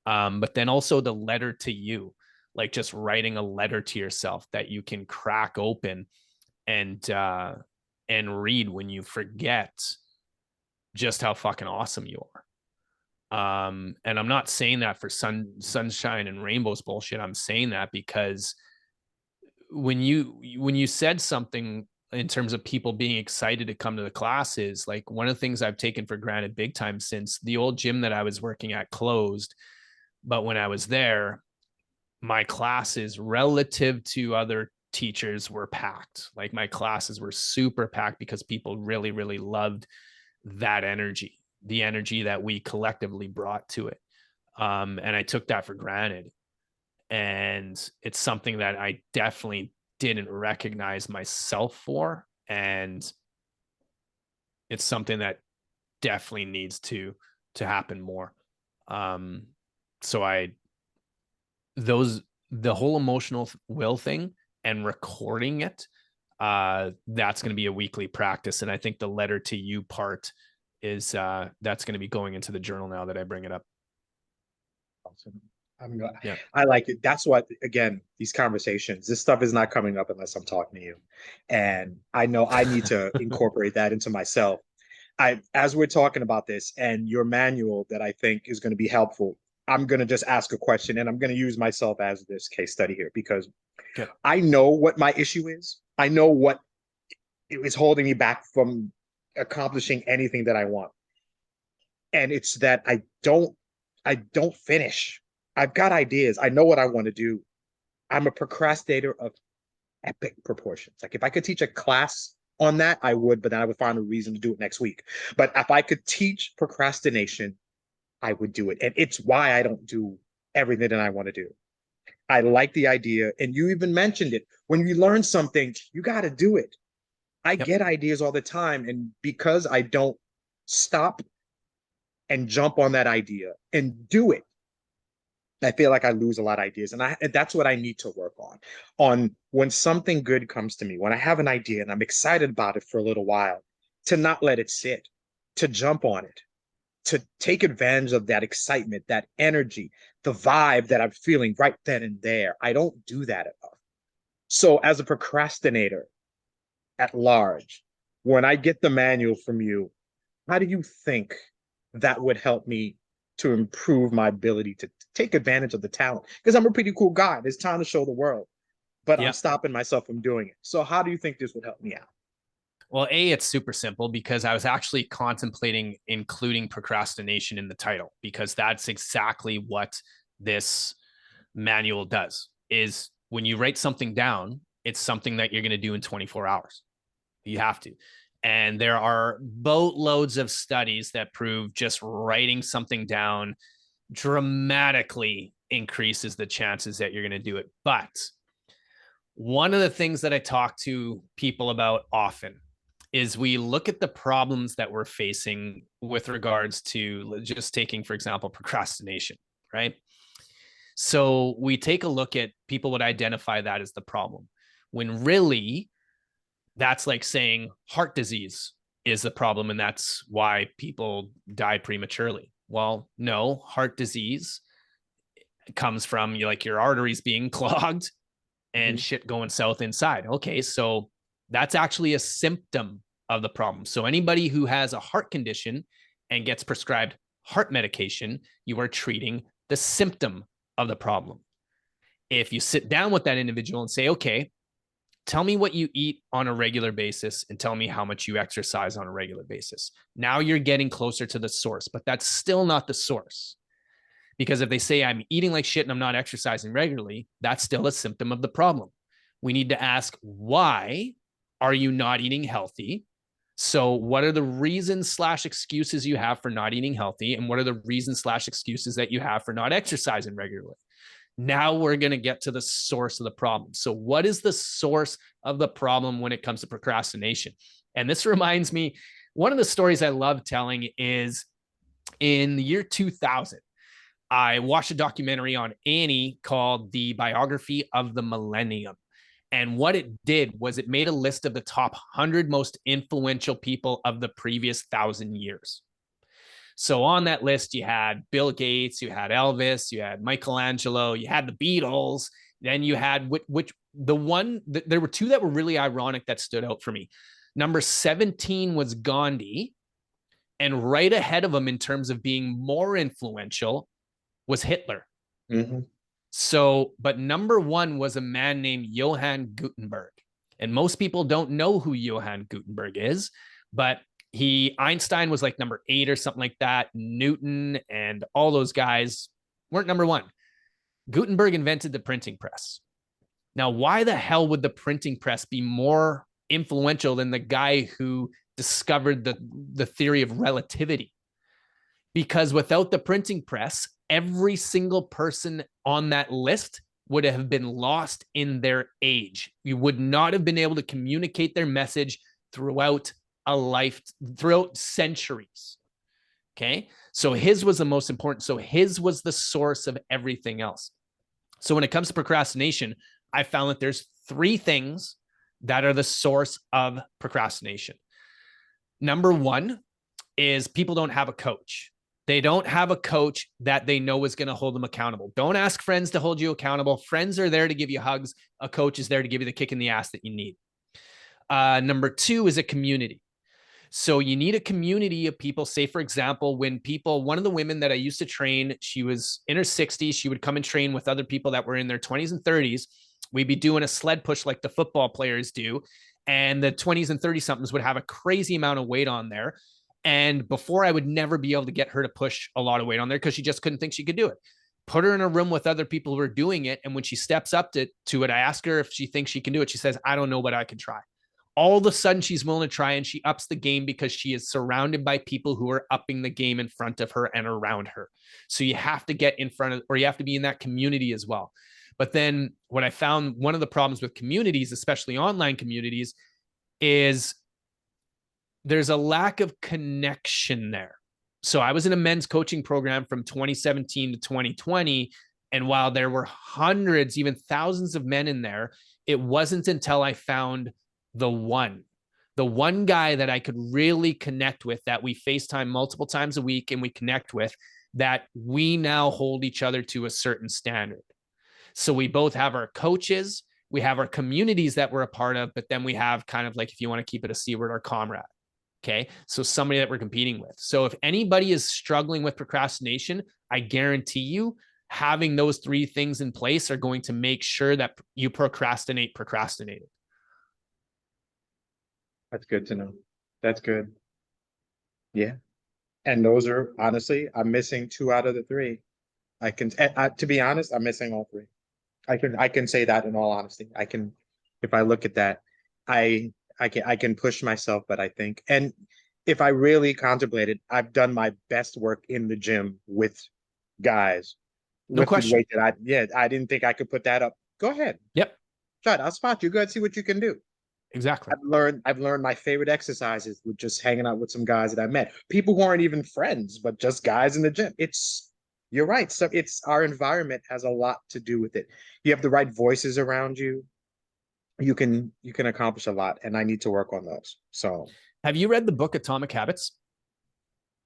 But then also the letter to you, like just writing a letter to yourself that you can crack open and read when you forget just how fucking awesome you are. And I'm not saying that for sunshine and rainbows bullshit. I'm saying that because when you said something in terms of people being excited to come to the classes, like one of the things I've taken for granted big time since the old gym that I was working at closed. But when I was there, my classes relative to other teachers were packed. Like my classes were super packed because people really, really loved that energy, the energy that we collectively brought to it. And I took that for granted. And it's something that I definitely didn't recognize myself for. And it's something that definitely needs to happen more. So the whole emotional will thing and recording it, that's going to be a weekly practice. And I think the letter to you part is that's going to be going into the journal now that I bring it up. Awesome. Yeah. I like it. That's what, again, these conversations, this stuff is not coming up unless I'm talking to you. And I know I need to incorporate that into myself. As we're talking about this and your manual that I think is going to be helpful, I'm going to just ask a question and I'm going to use myself as this case study here because Okay. I know what my issue is. I know what is holding me back from accomplishing anything that I want. And it's that I don't finish. I've got ideas. I know what I want to do. I'm a procrastinator of epic proportions. Like if I could teach a class on that, I would, but then I would find a reason to do it next week. But if I could teach procrastination, I would do it. And it's why I don't do everything that I want to do. I like the idea. And you even mentioned it. When you learn something, you got to do it. I Yep. get ideas all the time. And because I don't stop and jump on that idea and do it, I feel like I lose a lot of ideas. And that's what I need to work on when something good comes to me, when I have an idea and I'm excited about it for a little while, to not let it sit, to jump on it, to take advantage of that excitement, that energy, the vibe that I'm feeling right then and there. I don't do that enough. So as a procrastinator at large, when I get the manual from you, how do you think that would help me to improve my ability to take advantage of the talent? Because I'm a pretty cool guy. It's time to show the world, but I'm Yep. stopping myself from doing it. So how do you think this would help me out? Well, it's super simple because I was actually contemplating including procrastination in the title because that's exactly what this manual does is when you write something down, it's something that you're going to do in 24 hours. You have to. And there are boatloads of studies that prove just writing something down dramatically increases the chances that you're going to do it. But one of the things that I talk to people about often is we look at the problems that we're facing with regards to just taking, for example, procrastination, right? So we take a look at people would identify that as the problem when really that's like saying heart disease is the problem and that's why people die prematurely. Well, no, heart disease comes from like your arteries being clogged and Mhm. shit going south inside. Okay, so that's actually a symptom of the problem. So anybody who has a heart condition and gets prescribed heart medication, you are treating the symptom of the problem. If you sit down with that individual and say, okay, tell me what you eat on a regular basis and tell me how much you exercise on a regular basis. Now you're getting closer to the source, but that's still not the source. Because if they say I'm eating like shit and I'm not exercising regularly, that's still a symptom of the problem. We need to ask, why are you not eating healthy? So what are the reasons slash excuses you have for not eating healthy? And what are the reasons slash excuses that you have for not exercising regularly? Now we're going to get to the source of the problem. So what is the source of the problem when it comes to procrastination? And this reminds me, one of the stories I love telling is in the year 2000, I watched a documentary on Annie called The Biography of the Millennium. And what it did was it made a list of the top 100 most influential people of the previous 1,000 years. So on that list, you had Bill Gates, you had Elvis, you had Michelangelo, you had the Beatles, then you had which the one, there were two that were really ironic that stood out for me. Number 17 was Gandhi. And right ahead of him in terms of being more influential was Hitler. Mm-hmm. So, but number one was a man named Johann Gutenberg. And most people don't know who Johann Gutenberg is, but Einstein was like number 8 or something like that. Newton and all those guys weren't number one. Gutenberg invented the printing press. Now, why the hell would the printing press be more influential than the guy who discovered the theory of relativity? Because without the printing press, every single person on that list would have been lost in their age. You would not have been able to communicate their message throughout throughout centuries. Okay. So his was the most important. So his was the source of everything else. So when it comes to procrastination, I found that there's 3 things that are the source of procrastination. Number 1 is people don't have a coach. They don't have a coach that they know is going to hold them accountable. Don't ask friends to hold you accountable. Friends are there to give you hugs. A coach is there to give you the kick in the ass that you need. Number 2 is a community. So you need a community of people. Say, for example, one of the women that I used to train, she was in her 60s. She would come and train with other people that were in their 20s and 30s. We'd be doing a sled push like the football players do. And the 20s and 30 somethings would have a crazy amount of weight on there. And before, I would never be able to get her to push a lot of weight on there because she just couldn't think she could do it. Put her in a room with other people who are doing it. And when she steps up to it, I ask her if she thinks she can do it. She says, I don't know, but I can try. All of a sudden, she's willing to try, and she ups the game because she is surrounded by people who are upping the game in front of her and around her. So you have to get in front of, or you have to be in that community as well. But then what I found, one of the problems with communities, especially online communities, is there's a lack of connection there. So I was in a men's coaching program from 2017 to 2020. And while there were hundreds, even thousands of men in there, it wasn't until I found the one guy that I could really connect with, that we FaceTime multiple times a week and we connect with, that we now hold each other to a certain standard. So we both have our coaches, we have our communities that we're a part of, but then we have kind of like, if you want to keep it a C word, our comrade. Okay. So somebody that we're competing with. So if anybody is struggling with procrastination, I guarantee you having those 3 things in place are going to make sure that you procrastinating. That's good to know. That's good. Yeah. And those are honestly, I'm missing 2 out of the 3. To be honest, I'm missing all 3. I can say that in all honesty. If I look at that, I can push myself, but I think, and if I really contemplate it, I've done my best work in the gym with guys, No lifted question. weight that I didn't think I could put that up. Go ahead. Yep. Try it. I'll spot you. Go ahead, see what you can do. Exactly. I've learned my favorite exercises with just hanging out with some guys that I met. People who aren't even friends, but just guys in the gym. You're right. So it's our environment has a lot to do with it. You have the right voices around you. You can accomplish a lot, and I need to work on those. So Have you read the book Atomic Habits?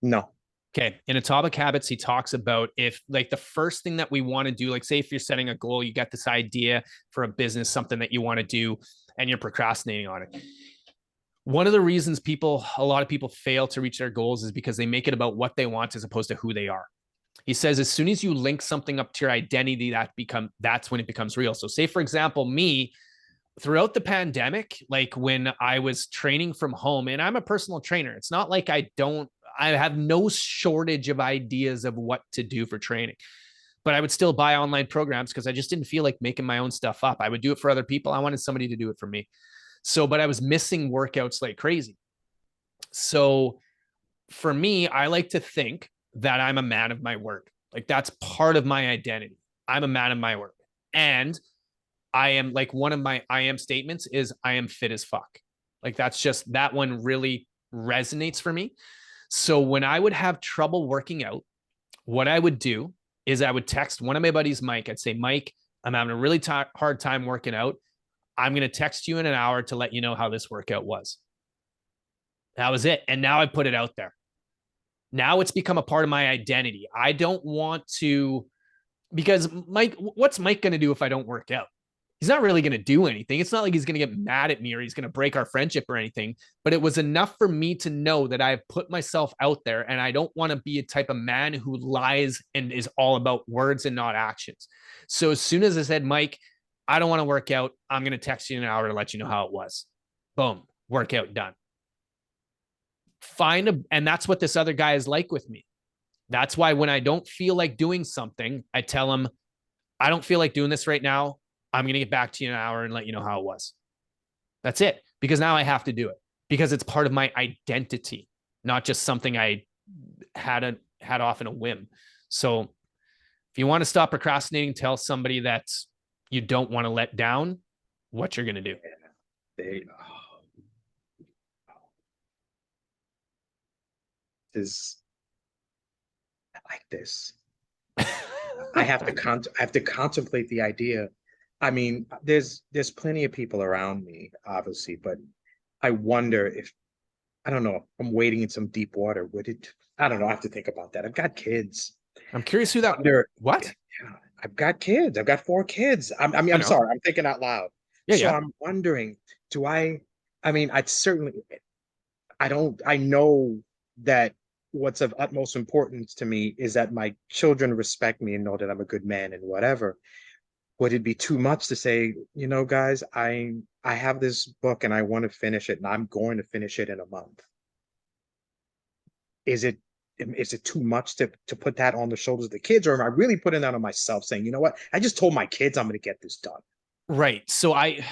no. Okay. In Atomic Habits, he talks about, if like the first thing that we want to do, like say if you're setting a goal, you got this idea for a business, something that you want to do, and you're procrastinating on it. One of the reasons a lot of people fail to reach their goals is because they make it about what they want as opposed to who they are. He says, as soon as you link something up to your identity, that's when it becomes real. So say, for example, me, throughout the pandemic, like when I was training from home, and I'm a personal trainer, it's not like I have no shortage of ideas of what to do for training, but I would still buy online programs because I just didn't feel like making my own stuff up. I would do it for other people. I wanted somebody to do it for me. So, but I was missing workouts like crazy. So for me, I like to think that I'm a man of my word. Like that's part of my identity. I'm a man of my word. And I am, like, one of my I am statements is I am fit as fuck. Like that's just, that one really resonates for me. So when I would have trouble working out, what I would do is I would text one of my buddies, Mike. I'd say, Mike, I'm having a really hard time working out. I'm going to text you in an hour to let you know how this workout was. That was it. And now I put it out there. Now it's become a part of my identity. I don't want to, because what's Mike going to do if I don't work out? He's not really going to do anything. It's not like he's going to get mad at me or he's going to break our friendship or anything, but it was enough for me to know that I've put myself out there, and I don't want to be a type of man who lies and is all about words and not actions. So as soon as I said, Mike, I don't want to work out, I'm going to text you in an hour to let you know how it was. Boom, workout done. And that's what this other guy is like with me. That's why when I don't feel like doing something, I tell him, I don't feel like doing this right now. I'm going to get back to you in an hour and let you know how it was. That's it. Because now I have to do it because it's part of my identity, not just something I had off in a whim. So if you want to stop procrastinating, tell somebody that you don't want to let down what you're going to do. Is like this. I have to contemplate the idea. I mean, there's plenty of people around me, obviously, but I wonder if I don't know. I'm wading in some deep water. Would it? I don't know. I have to think about that. I've got kids. I'm curious who that, Wonder. Yeah, what? I've got kids. I've got four kids. I mean, I I'm know. sorry. I'm thinking out loud. Yeah, So yeah. I'm wondering, do I? I mean, I certainly. I don't. I know that what's of utmost importance to me is that my children respect me and know that I'm a good man and whatever. Would it be too much to say, guys, I have this book and I want to finish it and I'm going to finish it in a month? Is it too much to put that on the shoulders of the kids, or am I really putting that on myself, saying, you know what, I just told my kids I'm going to get this done? Right. So I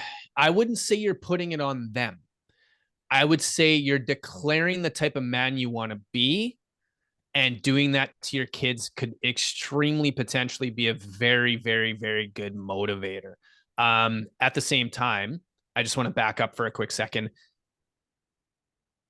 wouldn't say you're putting it on them. I would say you're declaring the type of man you want to be, and doing that to your kids could extremely potentially be a very, very, very good motivator. At the same time, I just want to back up for a quick second.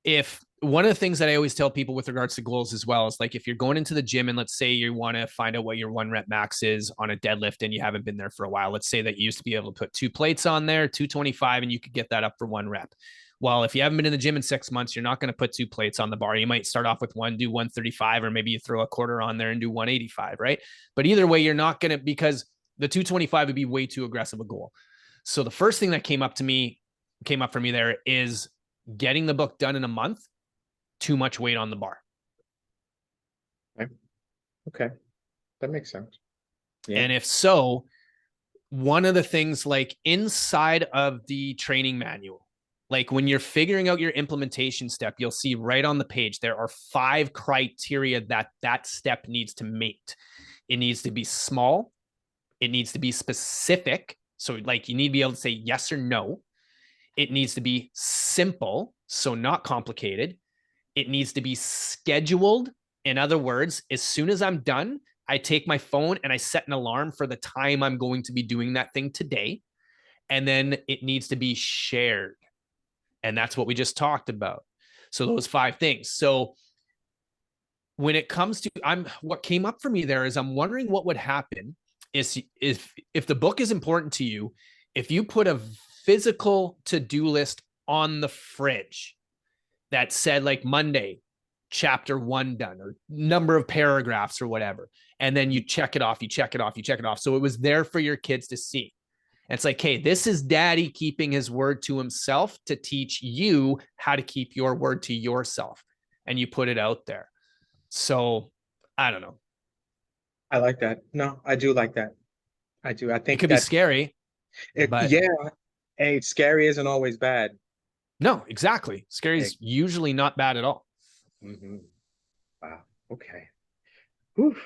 If one of the things that I always tell people with regards to goals as well is, like, if you're going into the gym and let's say you want to find out what your 1 rep max is on a deadlift and you haven't been there for a while, let's say that you used to be able to put 2 plates on there, 225, and you could get that up for 1 rep. Well, if you haven't been in the gym in 6 months, you're not going to put 2 plates on the bar. You might start off with one, do 135, or maybe you throw a quarter on there and do 185, right? But either way, you're not going to, because the 225 would be way too aggressive a goal. So the first thing that came up for me there is getting the book done in a month, too much weight on the bar. Okay. Okay. That makes sense. Yeah. And if so, one of the things, like inside of the training manual, like when you're figuring out your implementation step, you'll see right on the page, there are 5 criteria that step needs to meet. It needs to be small. It needs to be specific. So like you need to be able to say yes or no. It needs to be simple, so not complicated. It needs to be scheduled. In other words, as soon as I'm done, I take my phone and I set an alarm for the time I'm going to be doing that thing today. And then it needs to be shared. And that's what we just talked about. So those 5 things. So when it comes to, what came up for me there is I'm wondering what would happen is if the book is important to you, if you put a physical to-do list on the fridge that said like Monday, chapter 1 done, or number of paragraphs or whatever. And then you check it off, you check it off, you check it off. So it was there for your kids to see. And it's like, hey, this is daddy keeping his word to himself to teach you how to keep your word to yourself. And you put it out there. So I don't know. I like that. No, I do like that. I do. I It think could be that scary, but yeah, hey, scary isn't always bad. no, exactly. Scary Hey, is usually not bad at all. mhm. Wow. Okay. Whew.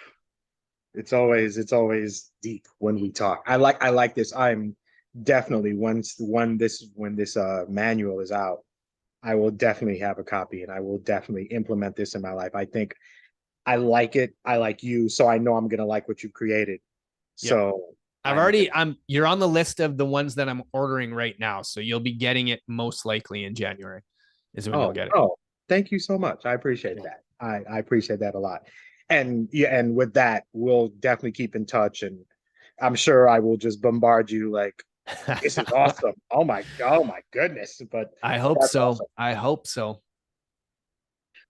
It's always deep when we talk. I like this. I'm definitely when this manual is out, I will definitely have a copy and I will definitely implement this in my life. I think I like it. I like you, so I know I'm gonna like what you created. Yep. So I'm You're on the list of the ones that I'm ordering right now. So you'll be getting it most likely in January is when you'll oh get it. oh, thank you so much. I appreciate Yeah. that. I appreciate that a lot. And yeah, and with that, we'll definitely keep in touch and I'm sure I will just bombard you like this is awesome. Oh my goodness. But I hope that's so. awesome. I hope so.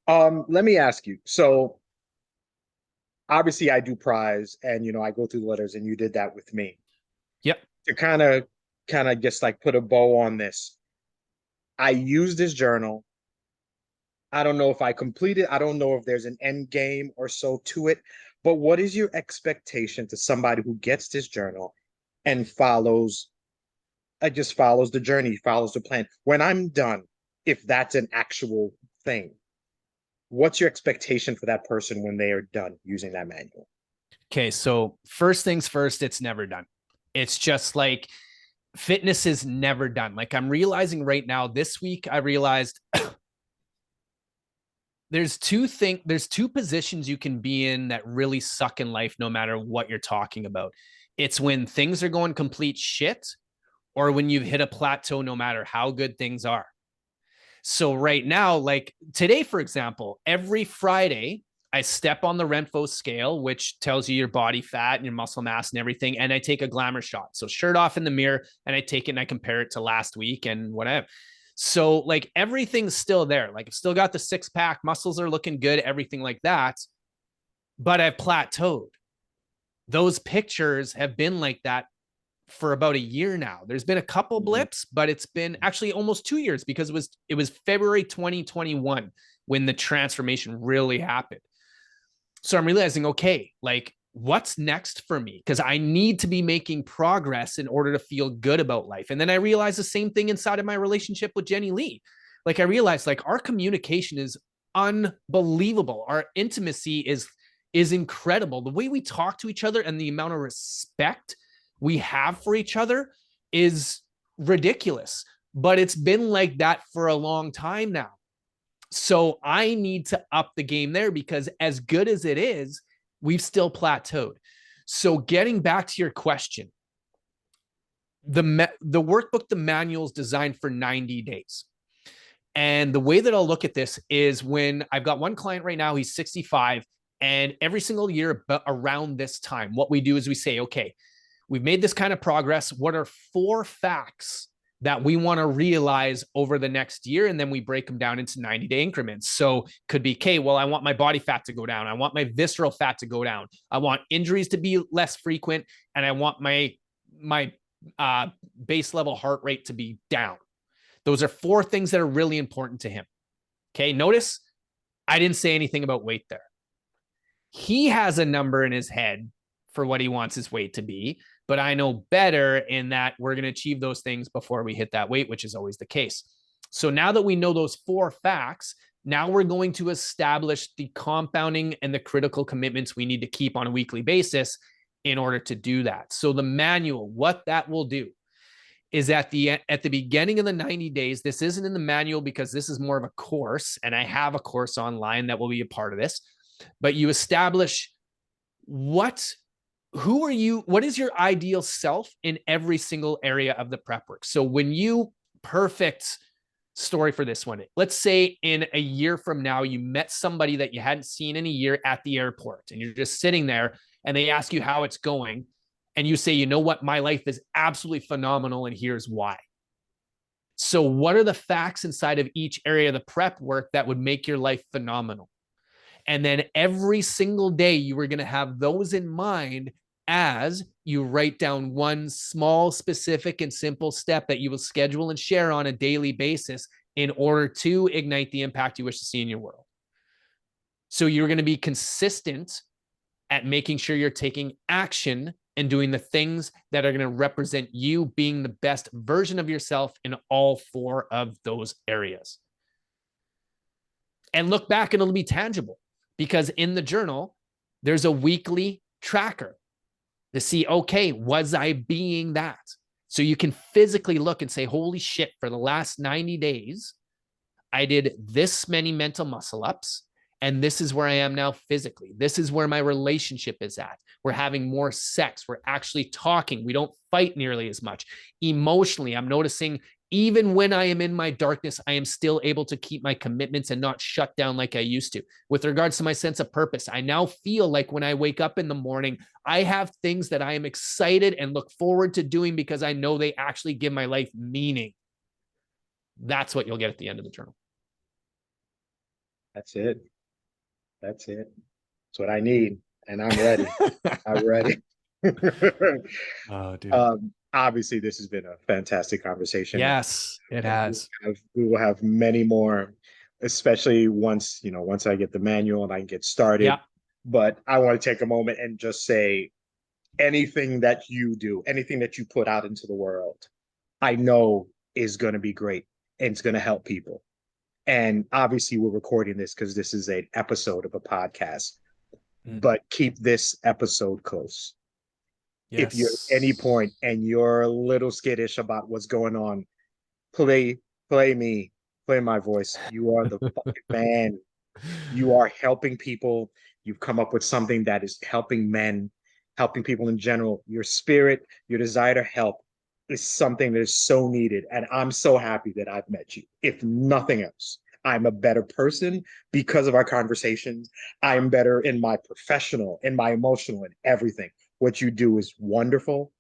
Let me ask you. So obviously I do prize and I go through the letters and you did that with me. Yep. To kind of just like put a bow on this. I use this journal. I don't know if I complete it. I don't know if there's an end game or so to it. But what is your expectation to somebody who gets this journal and just follows the journey, follows the plan? When I'm done, if that's an actual thing, what's your expectation for that person when they are done using that manual? Okay. So, first things first, it's never done. It's just like fitness is never done. Like I'm realizing right now, this week, I realized there's two positions you can be in that really suck in life no matter what you're talking about. It's when things are going complete shit, or when you've hit a plateau no matter how good things are. So right now, like today, for example, every Friday I step on the Renfo scale, which tells you your body fat and your muscle mass and everything. And I take a glamour shot. So shirt off in the mirror, and I take it and I compare it to last week and whatever. So like everything's still there. Like I've still got the 6-pack, muscles are looking good, everything like that. But I've plateaued. Those pictures have been like that for about a year now. There's been a couple blips, but it's been actually almost 2 years, because it was February 2021 when the transformation really happened. So I'm realizing, okay, like what's next for me? Because I need to be making progress in order to feel good about life. And then I realized the same thing inside of my relationship with Jenny Lee. Like I realized like our communication is unbelievable. Our intimacy is incredible. The way we talk to each other and the amount of respect we have for each other is ridiculous. But it's been like that for a long time now. So I need to up the game there, because as good as it is, we've still plateaued. So getting back to your question, the workbook, the manual is designed for 90 days. And the way that I'll look at this is when I've got one client right now, he's 65, and every single year around this time, what we do is we say, okay, we've made this kind of progress. What are 4 facts that we want to realize over the next year? And then we break them down into 90-day increments. So could be, okay, well, I want my body fat to go down. I want my visceral fat to go down. I want injuries to be less frequent. And I want my base level heart rate to be down. Those are 4 things that are really important to him. Okay. Notice I didn't say anything about weight there. He has a number in his head for what he wants his weight to be, but I know better in that we're going to achieve those things before we hit that weight, which is always the case. So now that we know those 4 facts, now we're going to establish the compounding and the critical commitments we need to keep on a weekly basis in order to do that. So the manual, what that will do is at the beginning of the 90 days, this isn't in the manual because this is more of a course, and I have a course online that will be a part of this, but you establish who are you? What is your ideal self in every single area of the prep work? So when you, perfect story for this one, let's say in a year from now, you met somebody that you hadn't seen in a year at the airport, and you're just sitting there and they ask you how it's going. And you say, you know what? My life is absolutely phenomenal, and here's why. So what are the facts inside of each area of the prep work that would make your life phenomenal? And then every single day, you were going to have those in mind as you write down one small, specific, and simple step that you will schedule and share on a daily basis in order to ignite the impact you wish to see in your world. So you're going to be consistent at making sure you're taking action and doing the things that are going to represent you being the best version of yourself in all 4 of those areas. And look back and it'll be tangible, because in the journal, there's a weekly tracker to see, okay, was I being that? So you can physically look and say, holy shit, for the last 90 days, I did this many mental muscle ups, and this is where I am now physically. This is where my relationship is at. We're having more sex. We're actually talking. We don't fight nearly as much. Emotionally, I'm noticing even when I am in my darkness, I am still able to keep my commitments and not shut down like I used to. With regards to my sense of purpose, I now feel like when I wake up in the morning, I have things that I am excited and look forward to doing because I know they actually give my life meaning. That's what you'll get at the end of the journal. That's it. That's it. That's what I need. And I'm ready. I'm ready. Oh, dude. Obviously, this has been a fantastic conversation. Yes, it has. We will have many more, especially once I get the manual and I can get started. Yeah. But I want to take a moment and just say, anything that you do, anything that you put out into the world, I know is going to be great and it's going to help people. And obviously, we're recording this because this is an episode of a podcast. But keep this episode close. Yes. If you're at any point and you're a little skittish about what's going on, play me, play my voice. You are the fucking man. You are helping people. You've come up with something that is helping men, helping people in general. Your spirit, your desire to help is something that is so needed. And I'm so happy that I've met you, if nothing else. I'm a better person because of our conversations. I'm better in my professional, in my emotional, and everything. What you do is wonderful.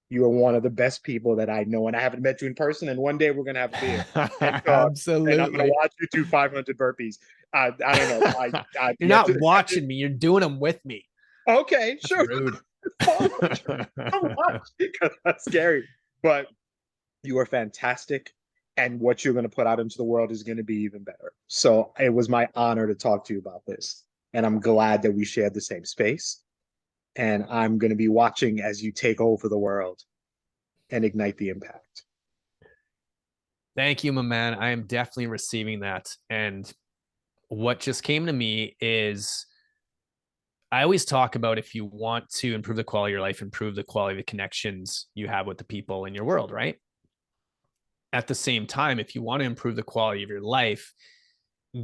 You are one of the best people that I know, and I haven't met you in person. And one day we're gonna have a beer and talk, and I'm gonna Absolutely. watch you do 500 burpees. I don't know. I've You're yet not to. watching me, you're doing them with me. Okay, That's sure. rude. 500 so much because that's scary, but you are fantastic, and what you're going to put out into the world is going to be even better. So it was my honor to talk to you about this, and I'm glad that we shared the same space. And I'm going to be watching as you take over the world and ignite the impact. Thank you, my man. I am definitely receiving that. And what just came to me is I always talk about if you want to improve the quality of your life, improve the quality of the connections you have with the people in your world, right? At the same time, if you want to improve the quality of your life,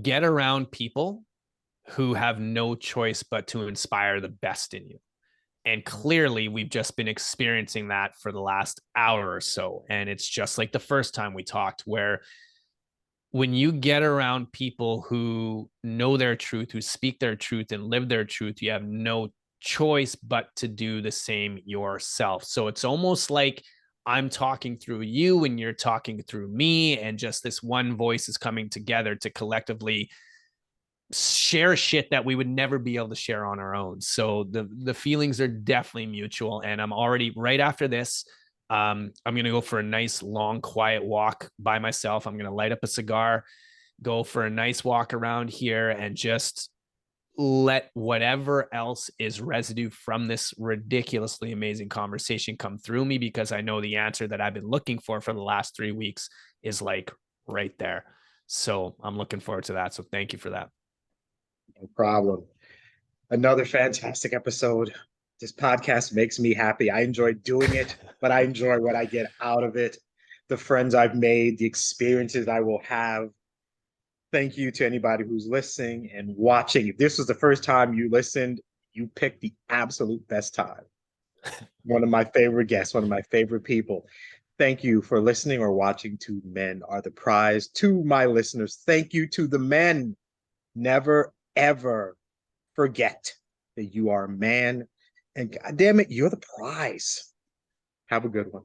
get around people who have no choice but to inspire the best in you. And clearly, we've just been experiencing that for the last hour or so. And it's just like the first time we talked, where when you get around people who know their truth, who speak their truth and live their truth, you have no choice but to do the same yourself. So it's almost like I'm talking through you and you're talking through me, and just this one voice is coming together to collectively share shit that we would never be able to share on our own. So the feelings are definitely mutual. And I'm already right after this. I'm gonna go for a nice long quiet walk by myself. I'm gonna light up a cigar, go for a nice walk around here, and just let whatever else is residue from this ridiculously amazing conversation come through me, because I know the answer that I've been looking for the last 3 weeks is like right there. So I'm looking forward to that. So thank you for that. No problem. Another fantastic episode. This podcast makes me happy. I enjoy doing it, but I enjoy what I get out of it, the friends I've made, the experiences I will have. Thank you to anybody who's listening and watching. If this was the first time you listened, you picked the absolute best time. One of my favorite guests, one of my favorite people. Thank you for listening or watching to Men Are the Prize. To my listeners, thank you to the men. Never, ever forget that you are a man, and God damn it, you're the prize. Have a good one.